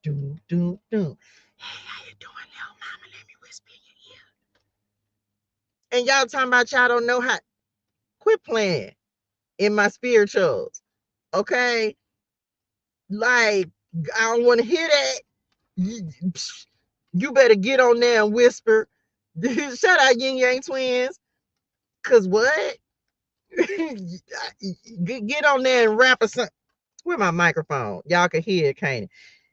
do, do, do. Hey, how you doing, little mama? Let me whisper in your ear. And y'all talking about y'all don't know how. Quit playing in my spirituals. Okay? Like, I don't want to hear that. You better get on there and whisper. Shout out Yin Yang Twins. Cause what? Get on there and rap a song. Where my microphone? Y'all can hear it, can't it?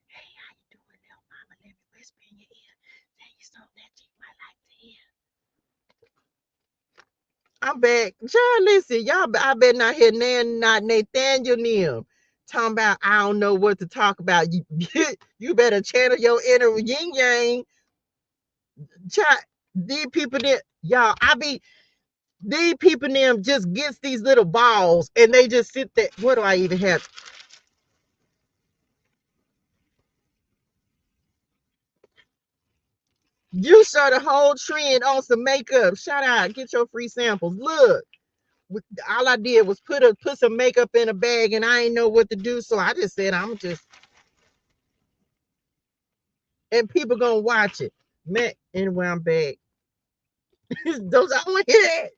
Hey, how you doing, little mama? Let me whisper in your ear. Tell you something that you might like to hear. I'm back. Child, listen, y'all, I better not hear not Nathaniel Nim talking about I don't know what to talk about. You better channel your inner yin yang. Child, these people that y'all, these people them just gets these little balls and they just sit there. What do I even have? You saw the whole trend on some makeup. Shout out, get your free samples. Look, all I did was put some makeup in a bag, and I ain't know what to do, so I just said I'm just, and people gonna watch it. Man, anyway, I'm back. Those, I want to hear that.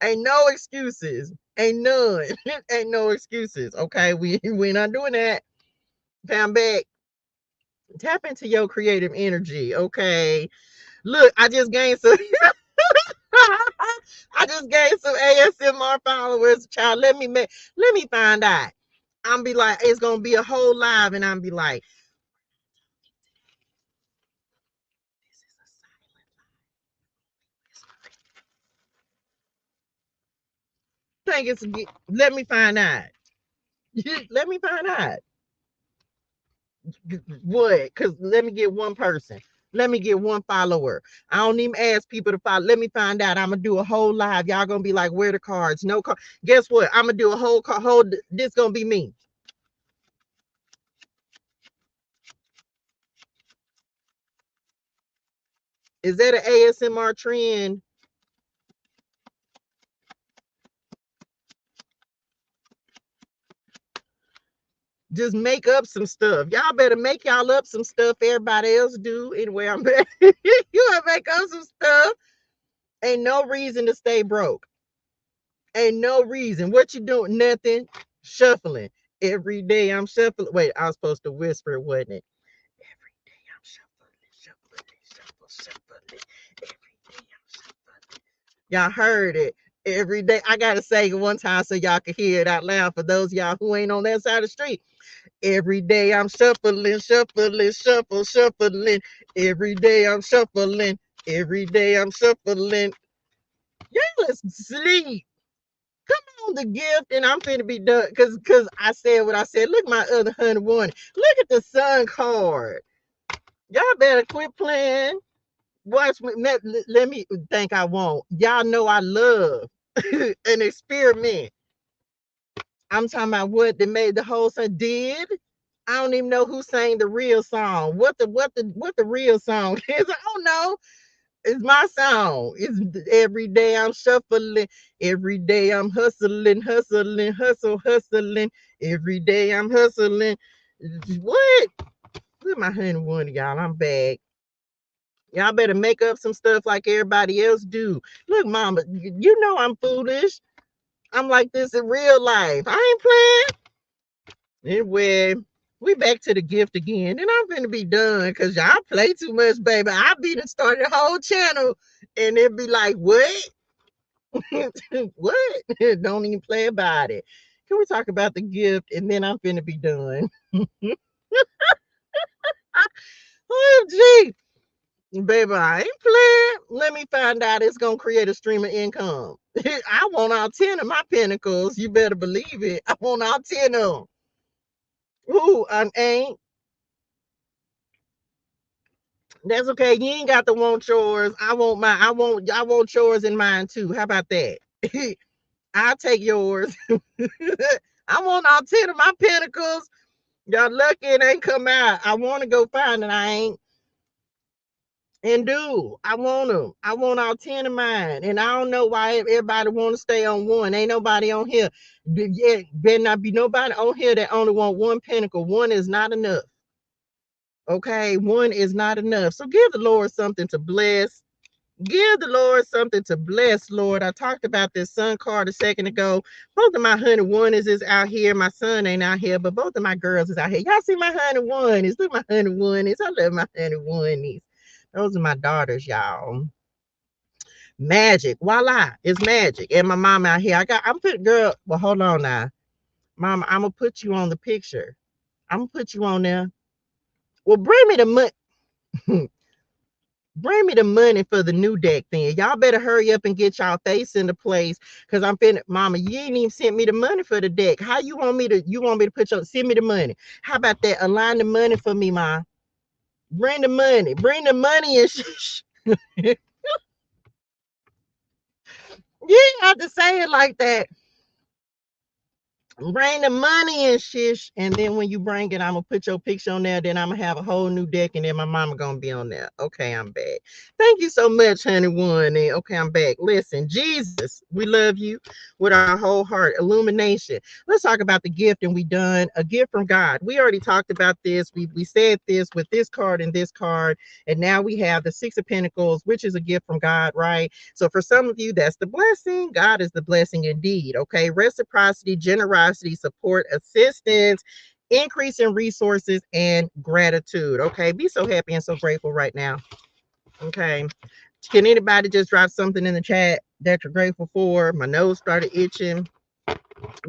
Ain't no excuses. Ain't none. Ain't no excuses. Okay, we not doing that. Okay, I'm back. Tap into your creative energy. Okay. Look, I just gained some. I just gave some ASMR followers, child. Let me find out. I'm be like, it's gonna be a whole live, and I'm be like, this is a silent live. Think it's let me find out. Let me find out. What? Because let me get one person. Let me get one follower. I don't even ask people to follow. Let me find out. I'm gonna do a whole live. Y'all gonna be like, where the cards? No card. Guess what? I'm gonna do a whole. This gonna be me. Is that an ASMR trend? Just make up some stuff. Y'all better make y'all up some stuff everybody else do. Anyway, I'm better. You gotta make up some stuff. Ain't no reason to stay broke. Ain't no reason. What you doing? Nothing. Shuffling. Every day I'm shuffling. Wait, I was supposed to whisper, wasn't it? Every day I'm shuffling. Every day I'm shuffling. Y'all heard it. Every day. I gotta say it one time so y'all can hear it out loud for those of y'all who ain't on that side of the street. Every day I'm shuffling. Every day I'm shuffling. Every day I'm shuffling. Y'all let's sleep. Come on, the gift, and I'm finna be done. Cause I said what I said. Look, my other 101. Look at the sun card. Y'all better quit playing. Watch me. Let me think I won't. Y'all know I love an experiment. I'm talking about what they made the whole song did. I don't even know who sang the real song. What the real song is? I don't know. It's my song. It's every day I'm shuffling. Every day I'm hustling. Hustling. Every day I'm hustling. What? Look at my 101, y'all. I'm back. Y'all better make up some stuff like everybody else do. Look, mama, you know I'm foolish. I'm like this in real life. I ain't playing. Anyway, we back to the gift again. And I'm gonna be done because y'all play too much, baby. I be done started a whole channel and it be like, what? What? Don't even play about it. Can we talk about the gift and then I'm finna be done? Oh, gee. Baby, I ain't playing. Let me find out it's gonna create a stream of income. I want all 10 of my pinnacles. You better believe it. I want all 10 of them. Ooh, I ain't. That's okay. You ain't got to want yours. I want mine. I want yours and mine too. How about that? I'll take yours. I want all 10 of my pinnacles. Y'all lucky it ain't come out. I want to go find it. I ain't. And do I want them? I want all 10 of mine. And I don't know why everybody want to stay on one. Ain't nobody on here. Yeah, better not be nobody on here that only want one pinnacle. One is not enough. Okay, one is not enough. So give the Lord something to bless. Give the Lord something to bless, Lord. I talked about this son card a second ago. Both of my 101 is out here. My son ain't out here, but both of my girls is out here. Y'all see my 101 is. Look, my 101 is. I love my 101 is. Those are my daughters, y'all. Magic. Voila. It's magic. And my mom out here. I'm putting girl. Well, hold on now. Mama, I'm gonna put you on the picture. I'm gonna put you on there. Well, bring me the money. Bring me the money for the new deck then. Y'all better hurry up and get y'all face into place. Cause I'm finna, mama, you ain't even sent me the money for the deck. How you want me to put send me the money? How about that? Align the money for me, ma. Bring the money. Bring the money and you ain't have to say it like that. Bring the money and shish. And then when you bring it, I'm gonna put your picture on there. Then I'm gonna have a whole new deck, and then my mama gonna be on there. Okay, I'm back. Thank you so much, honey. One. And okay, I'm back. Listen, Jesus, we love you with our whole heart. Illumination. Let's talk about the gift, and we done a gift from God. We already talked about this. We said this with this card and this card, and now we have the Six of Pentacles, which is a gift from God, right? So for some of you, that's the blessing. God is the blessing indeed. Okay, reciprocity, generosity, support, assistance, increase in resources, and gratitude. Okay, be so happy and so grateful right now. Okay, Can anybody just drop something in the chat that you're grateful for? My nose started itching.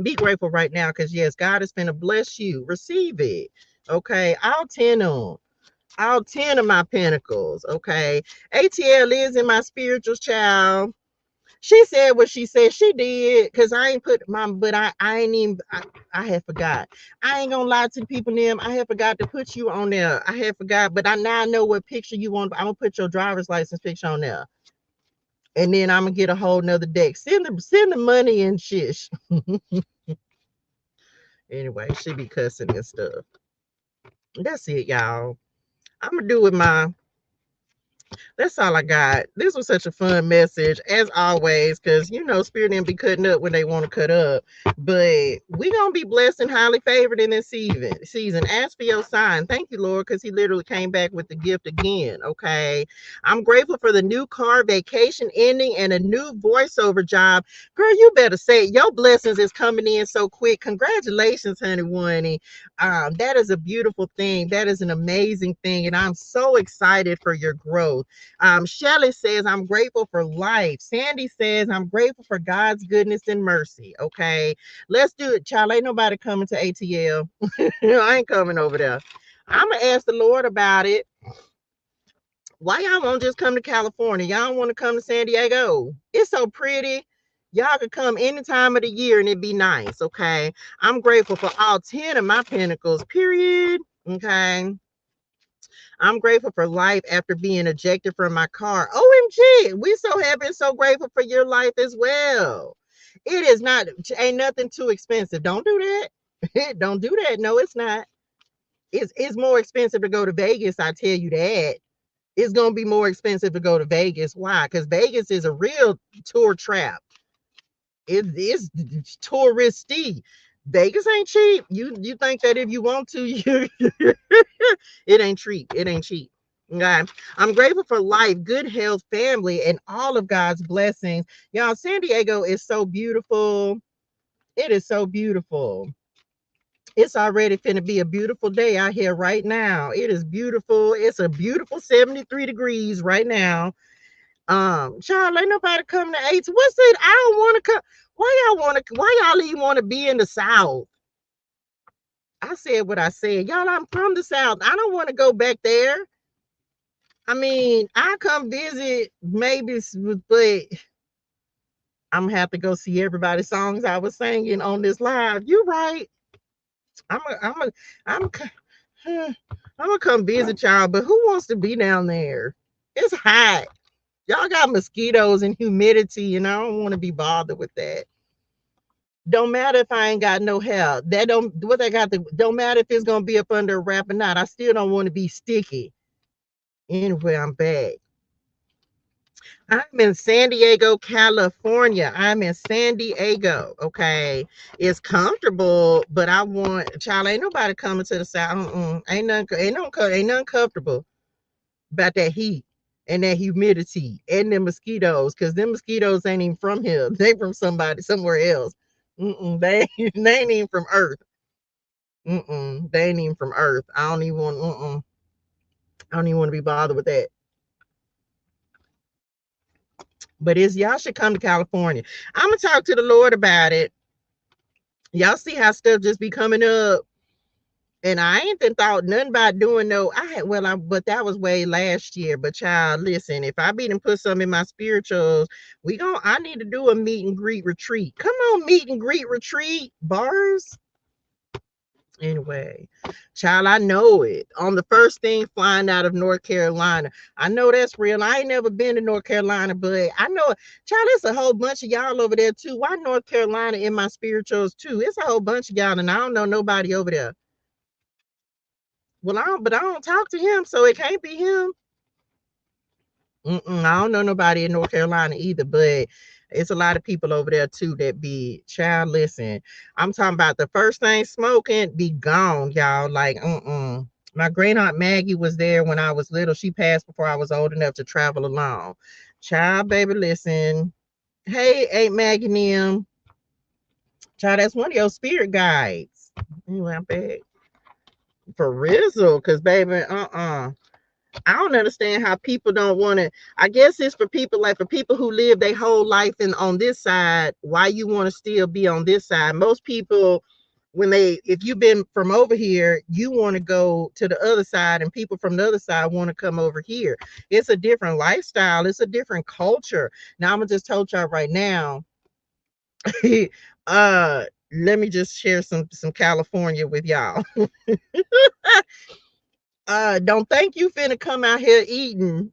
Be grateful right now because, yes, God is going to bless you. Receive it. Okay. I'll 10 them. All 10 of my pentacles. Okay. ATL is in my spiritual child. She said what she said she did because I ain't put my, but I ain't even, I had forgot. I ain't gonna lie to the people, them. I had forgot to put you on there. I had forgot, but I now know what picture you want. I'm gonna put your driver's license picture on there. And then I'm gonna get a whole nother deck. Send the money and shit. Anyway, she be cussing and stuff. That's it, y'all. I'm gonna do with my, that's all I got. This was such a fun message, as always, because Spirit didn't be cutting up when they want to cut up. But we gonna be blessed and highly favored in this season. Ask for your sign. Thank you, Lord, because he literally came back with the gift again. Okay. I'm grateful for the new car vacation ending and a new voiceover job. Girl, you better say it. Your blessings is coming in so quick. Congratulations, honey, Woney. That is a beautiful thing. That is an amazing thing. And I'm so excited for your growth. Shelly says, I'm grateful for life. Sandy says, I'm grateful for God's goodness and mercy. Okay, let's do it, child. Ain't nobody coming to ATL. I ain't coming over there. I'm going to ask the Lord about it. Why y'all won't just come to California? Y'all want to come to San Diego? It's so pretty. Y'all could come any time of the year and it'd be nice. Okay, I'm grateful for all 10 of my pentacles, period. Okay. I'm grateful for life after being ejected from my car. OMG, we so happy and so grateful for your life as well. It is not, ain't nothing too expensive. Don't do that. Don't do that. No, it's not. It's more expensive to go to Vegas. I tell you that. It's gonna be more expensive to go to Vegas. Why? Because Vegas is a real tour trap. It's touristy. Vegas ain't cheap. You think that if you want to, it ain't cheap. It ain't cheap. Okay. I'm grateful for life, good health, family, and all of God's blessings. Y'all, San Diego is so beautiful. It is so beautiful. It's already finna be a beautiful day out here right now. It is beautiful. It's a beautiful 73 degrees right now. Child, ain't nobody coming to eight. What's it? I don't want to come. Why y'all even want to be in the South? I said what I said. Y'all, I'm from the South. I don't want to go back there. I mean, I come visit maybe, but I'm gonna have to go see everybody's songs I was singing on this live. You right. I'm a, I'm a, I'm, I'm gonna come visit y'all, but who wants to be down there? It's hot. Y'all got mosquitoes and humidity, and I don't want to be bothered with that. Don't matter if I ain't got no hair. That don't what I got. Don't matter if it's gonna be up under a wrap or not. I still don't want to be sticky. Anyway, I'm back. I'm in San Diego, California. I'm in San Diego. Okay, it's comfortable, but I want child. Ain't nobody coming to the South. Ain't nothing comfortable about that heat and that humidity and the mosquitoes, because them mosquitoes ain't even from here. They from somebody somewhere else. They ain't even from Earth. They ain't even from Earth. I don't even want. I don't even want to be bothered with that. But y'all should come to California. I'm gonna talk to the Lord about it. Y'all see how stuff just be coming up. And I ain't been thought nothing about doing no. But that was way last year. But child, listen, if I be to put some in my spirituals, I need to do a meet and greet retreat. Come on, meet and greet retreat, bars. Anyway, child, I know it. On the first thing flying out of North Carolina. I know that's real. I ain't never been to North Carolina, but I know it. Child, it's a whole bunch of y'all over there too. Why North Carolina in my spirituals too? It's a whole bunch of y'all, and I don't know nobody over there. Well, I don't talk to him, so it can't be him. I don't know nobody in North Carolina either, but it's a lot of people over there too that be child. Listen, I'm talking about the first thing smoking be gone, y'all. Like, My great aunt Maggie was there when I was little. She passed before I was old enough to travel alone. Child, baby, listen. Hey, Aunt Maggie, them. Child, that's one of your spirit guides. Anyway, I'm back for Rizzle, cause baby, I don't understand how people don't want to. I guess it's for people like for people who live their whole life in on this side. Why you want to still be on this side? Most people, when they if you've been from over here, you want to go to the other side, and people from the other side want to come over here. It's a different lifestyle. It's a different culture. Now I'm gonna just tell y'all right now. Let me just share some California with y'all. Don't think you finna come out here eating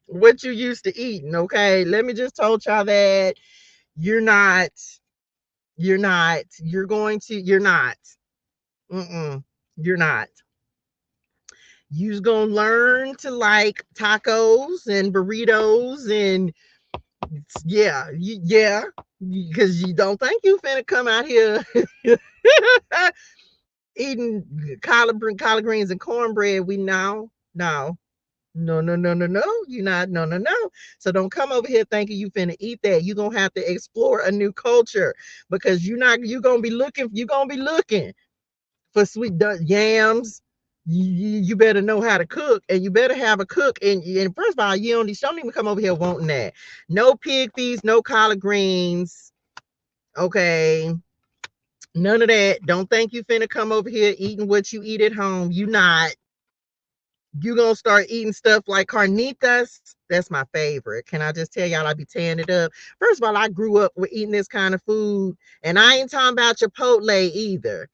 what you used to eating, okay? Let me just told y'all that you're not, you're not. Mm-mm, you're not. You're gonna learn to like tacos and burritos and yeah, because you don't think you finna come out here eating collard greens and cornbread. We know, no. No, no, no, no, no. You not. No, no, no. So don't come over here thinking you finna eat that. You're gonna have to explore a new culture because you're gonna be looking for yams. You better know how to cook, and you better have a cook. And first of all, you don't even come over here wanting that. No pig fees, no collard greens. Okay. None of that. Don't think you finna come over here eating what you eat at home. You not. You gonna start eating stuff like carnitas. That's my favorite. Can I just tell y'all I be tearing it up? First of all, I grew up with eating this kind of food, and I ain't talking about Chipotle either.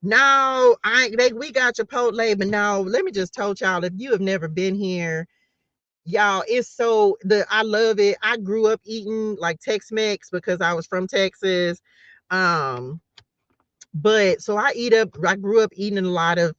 No, we got Chipotle, but no, let me just tell y'all if you have never been here, y'all, it's I love it. I grew up eating like Tex-Mex because I was from Texas. Um, but so I grew up eating a lot of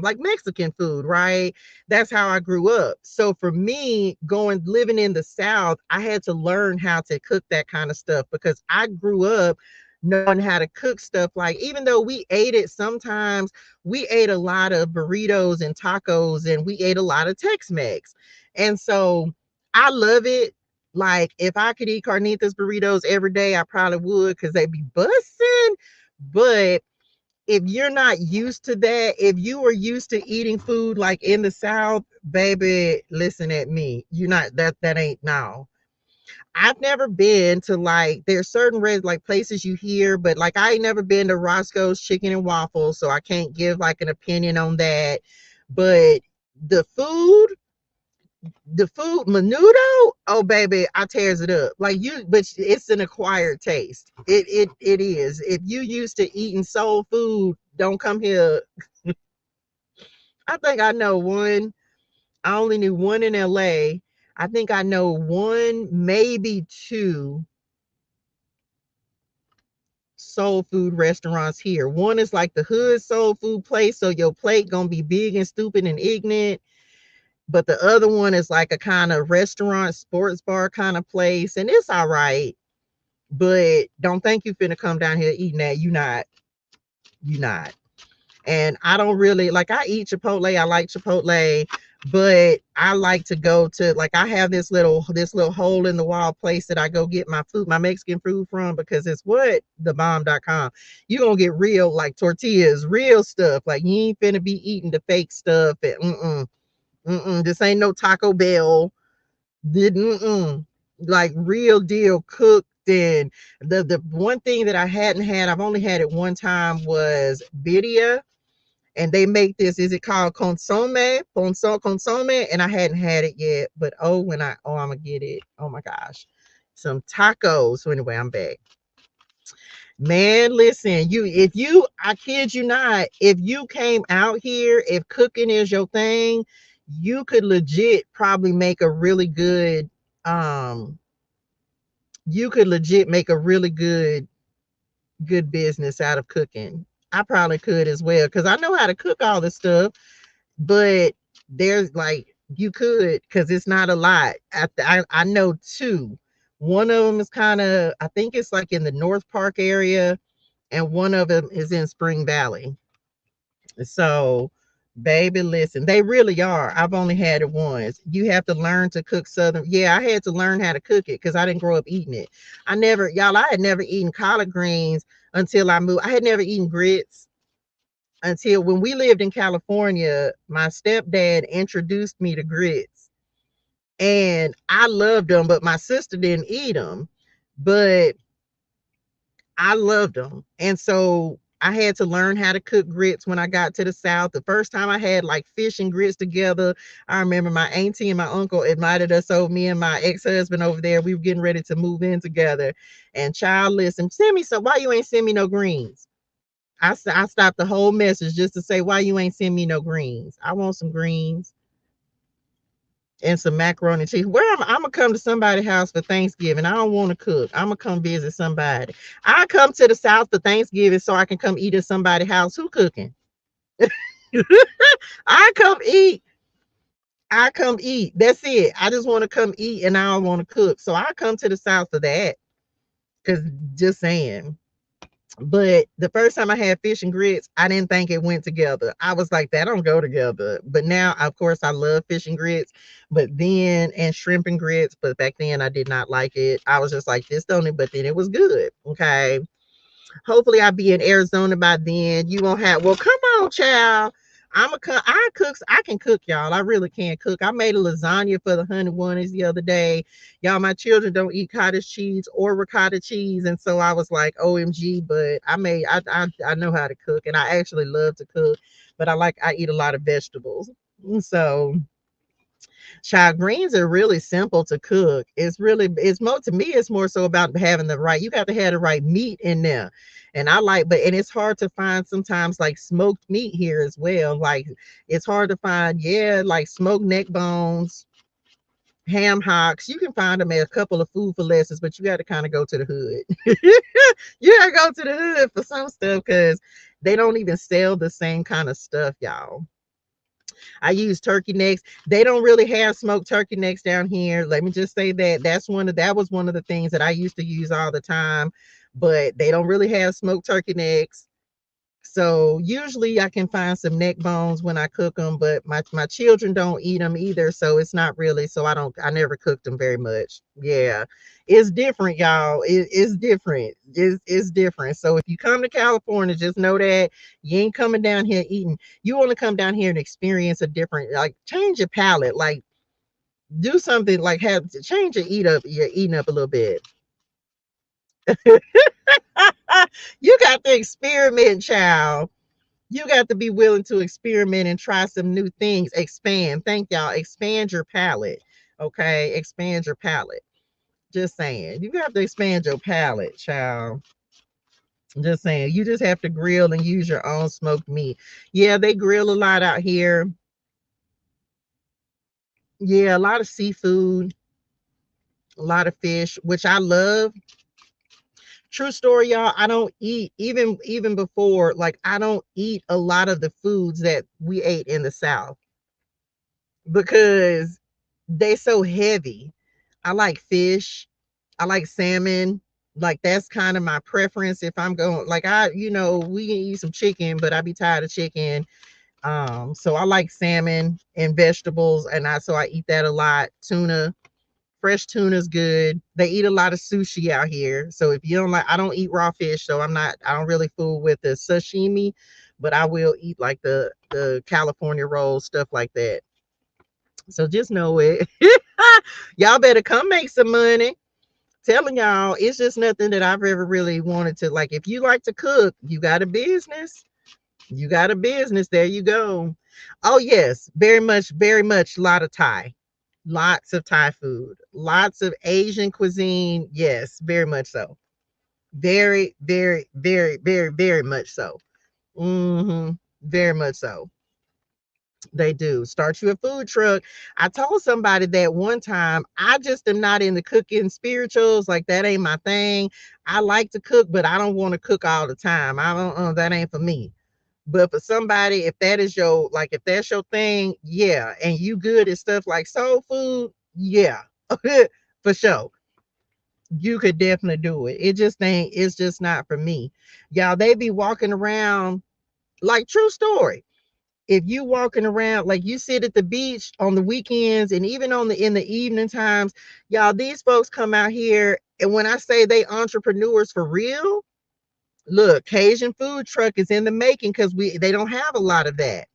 like Mexican food, right? That's how I grew up. So for me, living in the South, I had to learn how to cook that kind of stuff because I grew up knowing how to cook stuff. Like even though we ate it sometimes, we ate a lot of burritos and tacos, and we ate a lot of Tex-Mex. And so I love it. Like if I could eat carnitas burritos every day, I probably would because they'd be busting. But if you're not used to that, if you are used to eating food like in the South, baby, listen at me. You're not that ain't now. I've never been to like there's certain red like places you hear, but like I ain't never been to Roscoe's Chicken and Waffles, so I can't give like an opinion on that. But the food, menudo, oh baby, I tears it up like you, but it's an acquired taste. It is. If you used to eating soul food, don't come here. I think I know one. I only knew one in LA. I think I know one, maybe two soul food restaurants here. One is like the hood soul food place, so your plate gonna be big and stupid and ignorant. But the other one is like a kind of restaurant, sports bar kind of place, and it's all right. But don't think you finna come down here eating that. You not. And I don't really like I eat Chipotle. I like Chipotle, but I like to go to like I have this little hole in the wall place that I go get my food, my Mexican food from because it's what thebomb.com. You're gonna get real like tortillas, real stuff. Like you ain't finna be eating the fake stuff. This ain't no Taco Bell. Didn't like real deal cooked. And the one thing that I hadn't had, I've only had it one time was birria, and they make this. Is it called consomme? Consomme, and I hadn't had it yet. But I'm gonna get it. Oh my gosh, some tacos. So anyway, I'm back. Man, listen, I kid you not, if you came out here, if cooking is your thing, you could legit probably make a really good, um, you could legit make a really good business out of cooking. I probably could as well because I know how to cook all this stuff, but there's like, you could because it's not a lot. I know two. One of them is kind of, I think it's like in the North Park area, and one of them is in Spring Valley. So, baby, listen, they really are. I've only had it once. You have to learn to cook Southern. Yeah, I had to learn how to cook it because I didn't grow up eating it. I had never eaten collard greens until I moved. I had never eaten grits. until when we lived in California, my stepdad introduced me to grits, and I loved them, but my sister didn't eat them. But I loved them. And so I had to learn how to cook grits when I got to the South. The first time I had like fish and grits together, I remember my auntie and my uncle invited us over, me and my ex-husband over there. We were getting ready to move in together. And child, listen, send me some, why you ain't send me no greens? I stopped the whole message just to say, why you ain't send me no greens? I want some greens and some macaroni and cheese. Where I'm gonna come to somebody's house for Thanksgiving. I don't want to cook. I'm gonna come visit somebody. I come to the South for Thanksgiving so I can come eat at somebody's house. Who cooking? I come eat. I come eat. That's it. I just want to come eat and I don't want to cook. So I come to the South for that. Cause just saying. But the first time I had fish and grits, I didn't think it went together. I was like, that don't go together. But now, of course, I love fish and grits, but then, and shrimp and grits, but back then I did not like it. I was just like, this don't it, but then it was good. Okay. Hopefully I'll be in Arizona by then. You won't have, well, come on, child. I cook. I can cook, y'all. I really can cook. I made a lasagna for the honey ones the other day. Y'all, my children don't eat cottage cheese or ricotta cheese, and so I was like, OMG! But I know how to cook, and I actually love to cook. But I eat a lot of vegetables, so child, greens are really simple to cook. It's more, to me, it's more so about having the right, you got to have the right meat in there. And I like, but and it's hard to find sometimes like smoked meat here as well. Like it's hard to find, yeah, like smoked neck bones, ham hocks. You can find them at a couple of food for lesses, but you got to kind of go to the hood. You gotta go to the hood for some stuff because they don't even sell the same kind of stuff, y'all. I use turkey necks. They don't really have smoked turkey necks down here. Let me just say that that was one of the things that I used to use all the time, but they don't really have smoked turkey necks. So usually I can find some neck bones when I cook them, but my children don't eat them either. So it's not really, so I never cooked them very much. Yeah. It's different, y'all. It's different. It's different. So if you come to California, just know that you ain't coming down here eating. You want to come down here and experience a different, like change your palate, like do something like have to change your eating up a little bit. You got to experiment, child. You got to be willing to experiment and try some new things. Expand. Thank y'all. Expand your palate. Okay. Expand your palate. Just saying. You have to expand your palate, child. Just saying. You just have to grill and use your own smoked meat. Yeah, they grill a lot out here. Yeah, a lot of seafood, a lot of fish, which I love. True story, y'all. I don't eat even before, like I don't eat a lot of the foods that we ate in the South because they so heavy. I like fish. I like salmon. Like that's kind of my preference if I'm going, like we can eat some chicken, but I be tired of chicken. So I like salmon and vegetables, and I eat that a lot. Tuna, fresh tuna is good. They eat a lot of sushi out here. So if you don't like, I don't eat raw fish, so I don't really fool with the sashimi, but I will eat like the California rolls, stuff like that. So just know it. Y'all better come make some money. Telling y'all, it's just nothing that I've ever really wanted to like. If you like to cook, you got a business. You got a business. There you go. Oh, yes, very much. A lot of Thai, lots of Thai food, lots of Asian cuisine. Yes, very much so. Very much so. Hmm. Very much so. They do. Start you a food truck. I told somebody that one time. I just am not into cooking spirituals. Like that ain't my thing. I like to cook, but I don't want to cook all the time. I don't. That ain't for me. But for somebody, if that is your like, if that's your thing, yeah, and you good at stuff like soul food, yeah, for sure, you could definitely do it. It just ain't. It's just not for me. Y'all, they be walking around like true story, if you walking around like you sit at the beach on the weekends and even on the in the evening times, y'all, these folks come out here, and when I say they entrepreneurs for real, Look, Cajun food truck is in the making because they don't have a lot of that.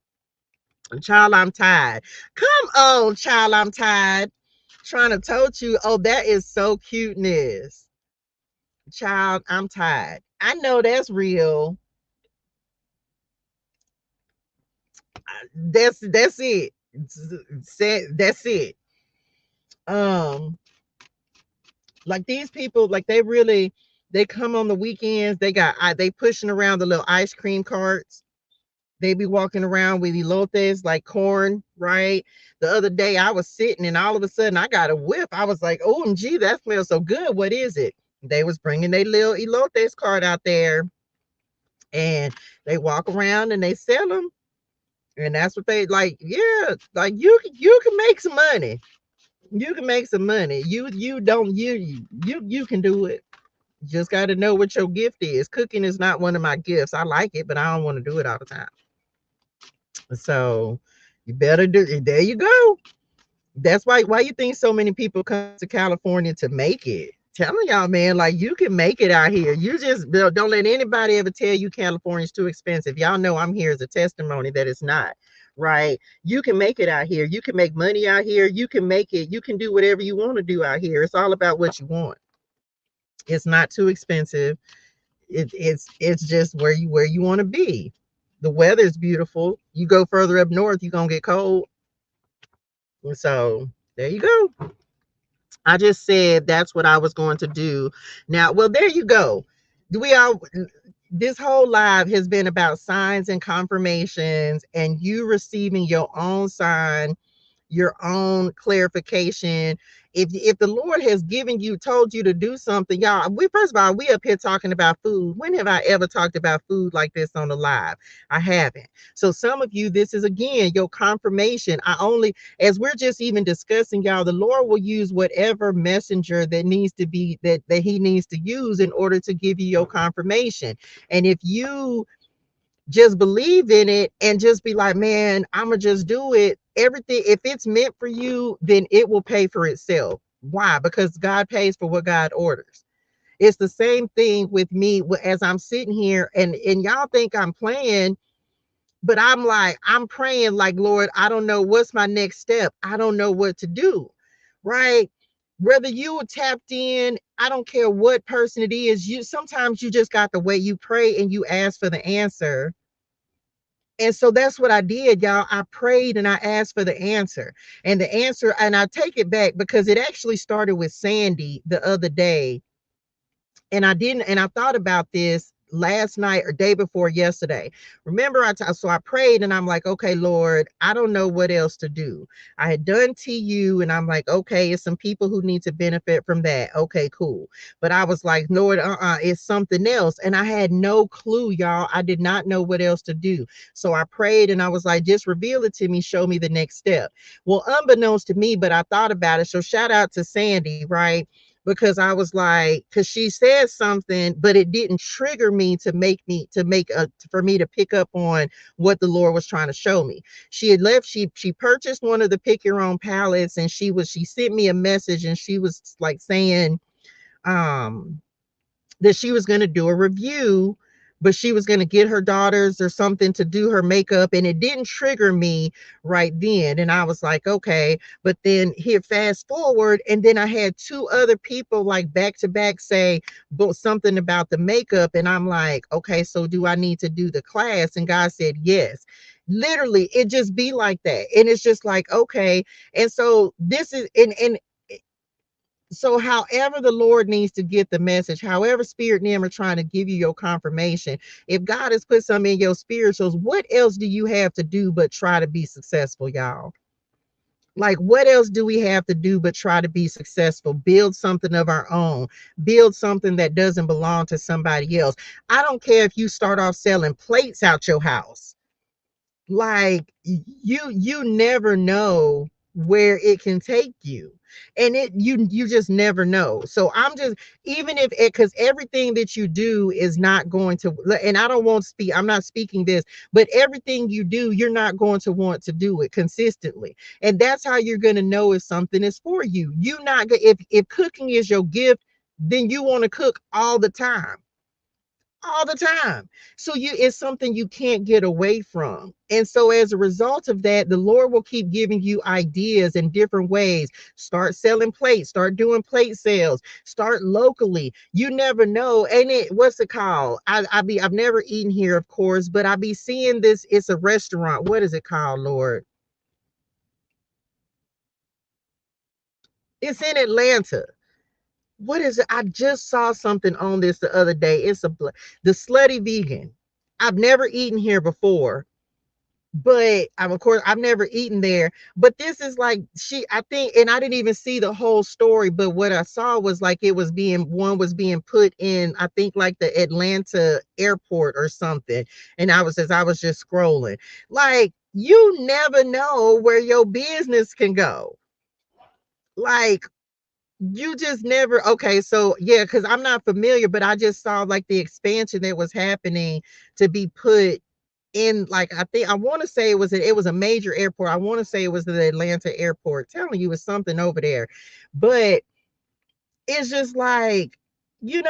Child, I'm tired. Come on, child, I'm tired. Trying to told you, oh, that is so cuteness. Child, I'm tired. I know that's real. That's it. That's it. Um, like these people, like they come on the weekends. They pushing around the little ice cream carts. They be walking around with elotes like corn, right? The other day I was sitting and all of a sudden I got a whiff. I was like, OMG, that smells so good. What is it? They was bringing their little elotes cart out there, and they walk around and they sell them. And that's what they like. Yeah, like you can make some money. You can make some money. You don't you can do it. Just got to know what your gift is. Cooking is not one of my gifts. I like it, but I don't want to do it all the time. So you better do it. There you go. That's why you think so many people come to California to make it. Telling y'all, man, like you can make it out here. You just don't let anybody ever tell you California's too expensive. Y'all know I'm here as a testimony that it's not. Right? You can make it out here. You can make money out here. You can make it. You can do whatever you want to do out here. It's all about what you want. It's not too expensive. It's just where you want to be. The weather's beautiful. You go further up north, you're gonna get cold. And so there you go. I just said that's what I was going to do. Now, well, there you go. We all This whole live has been about signs and confirmations and you receiving your own sign, your own clarification. If the Lord has given you, told you to do something, y'all, we first of all, we up here talking about food. When have I ever talked about food like this on the live? I haven't. So some of you, this is again your confirmation. As we're just even discussing, y'all, the Lord will use whatever messenger that needs to be that he needs to use in order to give you your confirmation. And if you just believe in it and just be like, man, I'm gonna just do it. Everything, if it's meant for you, then it will pay for itself. Why? Because God pays for what God orders. It's the same thing with me as I'm sitting here and y'all think I'm playing, but I'm praying like, Lord, I don't know what's my next step. I don't know what to do. Right? Whether you tapped in, I don't care what person it is, you sometimes you just got the way you pray and you ask for the answer. And so that's what I did, y'all. I prayed and I asked for the answer. And the answer, and I take it back because it actually started with Sandy the other day. And I thought about this last night or day before yesterday. Remember, so I prayed and I'm like, okay, Lord, I don't know what else to do. I had done TU and I'm like, okay, it's some people who need to benefit from that. Okay, cool. But I was like, Lord, it's something else. And I had no clue, y'all. I did not know what else to do. So I prayed and I was like, just reveal it to me, show me the next step. Well, unbeknownst to me, but I thought about it. So shout out to Sandy, right? Because I was like, because she said something, but it didn't trigger me for me to pick up on what the Lord was trying to show me. She had left, she purchased one of the pick your own palettes, and she sent me a message and she was like saying um that she was going to do a review, but she was going to get her daughters or something to do her makeup. And it didn't trigger me right then. And I was like, okay. But then here, fast forward. And then I had two other people like back to back say something about the makeup. And I'm like, okay, so do I need to do the class? And God said, yes. Literally, it just be like that. And it's just like, okay. And so this is, and so however the Lord needs to get the message, however spirit and them are trying to give you your confirmation, if God has put something in your spirituals, what else do you have to do but try to be successful, y'all? Like, what else do we have to do but try to be successful? Build something of our own. Build something that doesn't belong to somebody else. I don't care if you start off selling plates out your house. Like, you never know where it can take you, and you just never know. So I'm just, even if it, because everything that you do is not going to, and I don't want to speak, I'm not speaking this, but everything you do, you're not going to want to do it consistently. And that's how you're going to know if something is for you. You not if cooking is your gift, then you want to cook all the time. all the time. So it's something you can't get away from. And so as a result of that, the Lord will keep giving you ideas in different ways. Start selling plates, start doing plate sales, start locally. You never know. And what's it called? I've never eaten here, of course, but I be seeing this. It's a restaurant. What is it called, Lord? It's in Atlanta. What is it? I just saw something on this the other day. It's the Slutty Vegan. I've never eaten here before, but of course I've never eaten there. But this is like I think, and I didn't even see the whole story, but what I saw was like one was being put in, I think like the Atlanta airport or something. And as I was just scrolling, like you never know where your business can go. Like you just never. Okay, so yeah, because I'm not familiar, but I just saw like the expansion that was happening to be put in, like I think I want to say it was a major airport. I want to say it was the Atlanta airport. Telling you it's something over there. But it's just like, you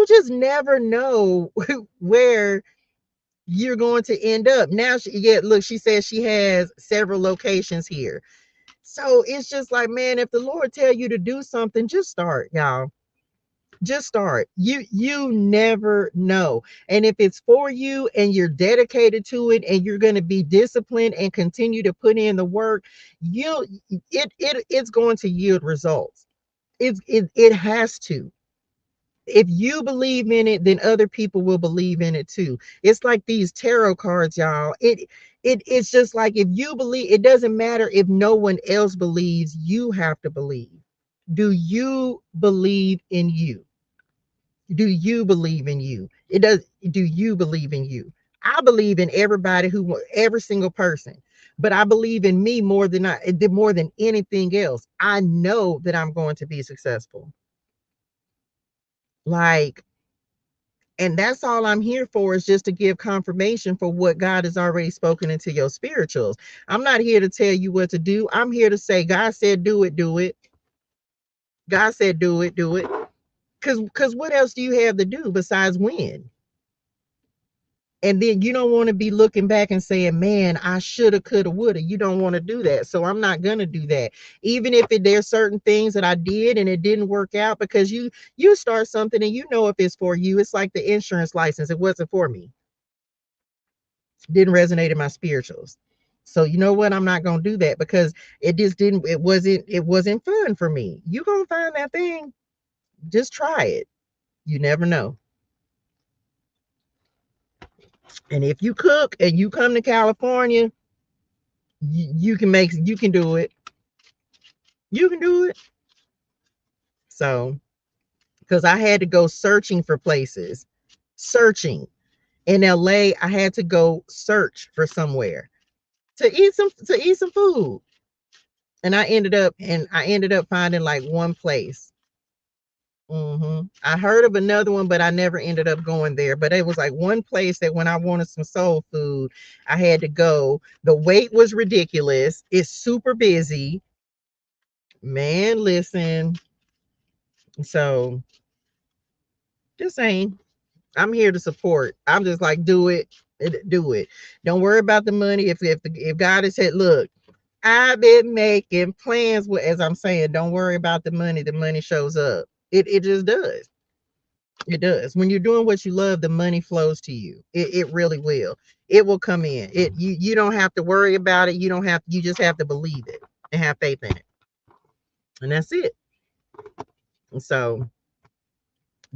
just never know where you're going to end up. Now look, she says she has several locations here. So it's just like, man, if the Lord tell you to do something, just start, y'all. Just start. You never know. And if it's for you and you're dedicated to it and you're going to be disciplined and continue to put in the work, it's going to yield results. It has to. If you believe in it, then other people will believe in it too. It's like these tarot cards, y'all. It's just like, if you believe, it doesn't matter if no one else believes, you have to believe. Do you believe in you? Do you believe in you? It does. Do you believe in you? I believe in every single person, but I believe in me more than anything else. I know that I'm going to be successful. Like, and that's all I'm here for, is just to give confirmation for what God has already spoken into your spirituals. I'm not here to tell you what to do. I'm here to say, God said, do it, do it. God said, do it, do it. Because what else do you have to do besides win? And then you don't want to be looking back and saying, man, I shoulda, coulda, woulda. You don't want to do that. So I'm not going to do that. Even if there's certain things that I did and it didn't work out, because you start something and you know if it's for you. It's like the insurance license. It wasn't for me. Didn't resonate in my spirituals. So you know what? I'm not going to do that, because it wasn't fun for me. You going to find that thing. Just try it. You never know. And if you cook and you come to California, you can do it. You can do it. So, because I had to go searching for places, searching in LA, I had to go search for somewhere to eat some food, and I ended up finding like one place. I heard of another one, but I never ended up going there. But it was like one place that when I wanted some soul food, I had to go. The wait was ridiculous. It's super busy. Man, listen. So just saying, I'm here to support. I'm just like, do it, do it. Don't worry about the money. If God has said, look, I've been making plans with, as I'm saying, don't worry about the money. The money shows up. It just does. It does. When you're doing what you love, the money flows to you. It really will. It will come in. You don't have to worry about it. You just have to believe it and have faith in it. And that's it. And so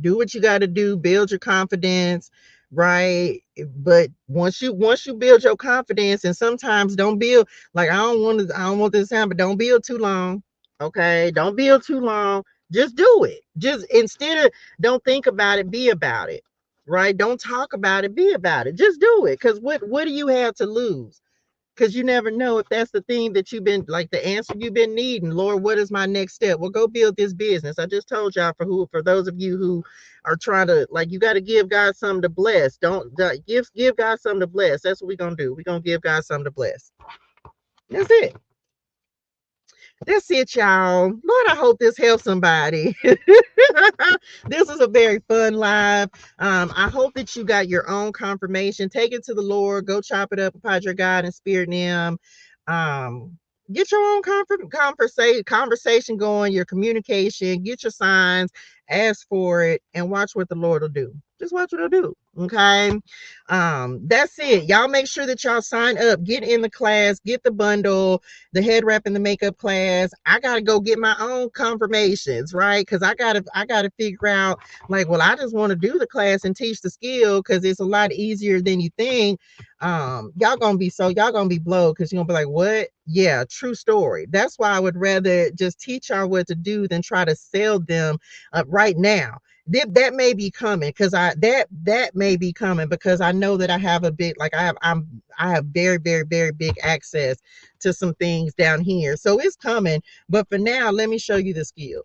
do what you got to do, build your confidence, right? But once you build your confidence, and sometimes don't build, like, I don't want this to happen, but don't build too long. Okay, don't build too long. Just do it. Just, instead of, don't think about it, be about it. Right? Don't talk about it, be about it. Just do it. Because what do you have to lose? Because you never know if that's the thing that you've been, like, the answer you've been needing. Lord, what is my next step? Well, go build this business. I just told y'all, for those of you who are trying to, like, you got to give God something to bless. Don't give God something to bless. That's what we're gonna do. We're gonna give God something to bless. That's it. That's it, y'all. Lord, I hope this helps somebody. This is a very fun live. I hope that you got your own confirmation. Take it to the Lord. Go chop it up, Padre God and Spirit Nim. Um, get your own conversation going, your communication, get your signs, ask for it, and watch what the Lord will do. Just watch what he'll do. Okay. That's it. Y'all make sure that y'all sign up, get in the class, get the bundle, the head wrap and the makeup class. I gotta go get my own confirmations, right? Because I gotta figure out, like, well, I just want to do the class and teach the skill because it's a lot easier than you think. Y'all gonna be blowed because you're gonna be like, what? Yeah, true story. That's why I would rather just teach y'all what to do than try to sell them right now. That may be coming because that may be coming because I know that I have a big, like, I have very, very, very big access to some things down here. So it's coming. But for now, let me show you the skill.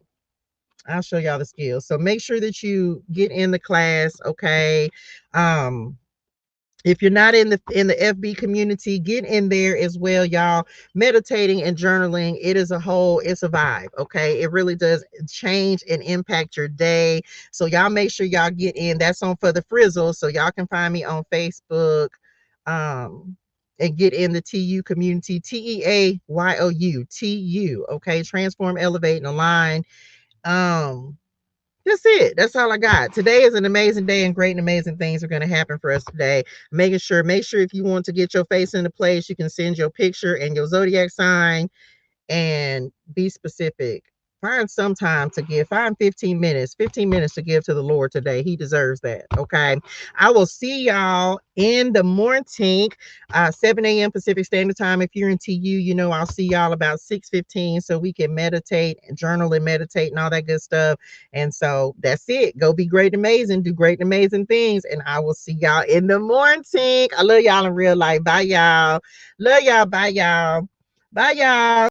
I'll show y'all the skills. So make sure that you get in the class, okay? Um, if you're not in the FB community, get in there as well, y'all. Meditating and journaling, it's a vibe, okay? It really does change and impact your day. So y'all make sure y'all get in. That's on For the Frizzle. So y'all can find me on Facebook. And get in the TU community, TEAYOU, okay? Transform, elevate, and align. Um, that's it. That's all I got. Today is an amazing day, and great and amazing things are going to happen for us today. Make sure if you want to get your face into place, you can send your picture and your zodiac sign and be specific. Find some time to give. Find 15 minutes to give to the Lord today. He deserves that. Okay. I will see y'all in the morning, 7 a.m. Pacific Standard Time. If you're in TU, I'll see y'all about 6:15 so we can meditate and journal and meditate and all that good stuff. And so that's it. Go be great and amazing. Do great and amazing things. And I will see y'all in the morning. I love y'all in real life. Bye, y'all. Love y'all. Bye, y'all. Bye, y'all.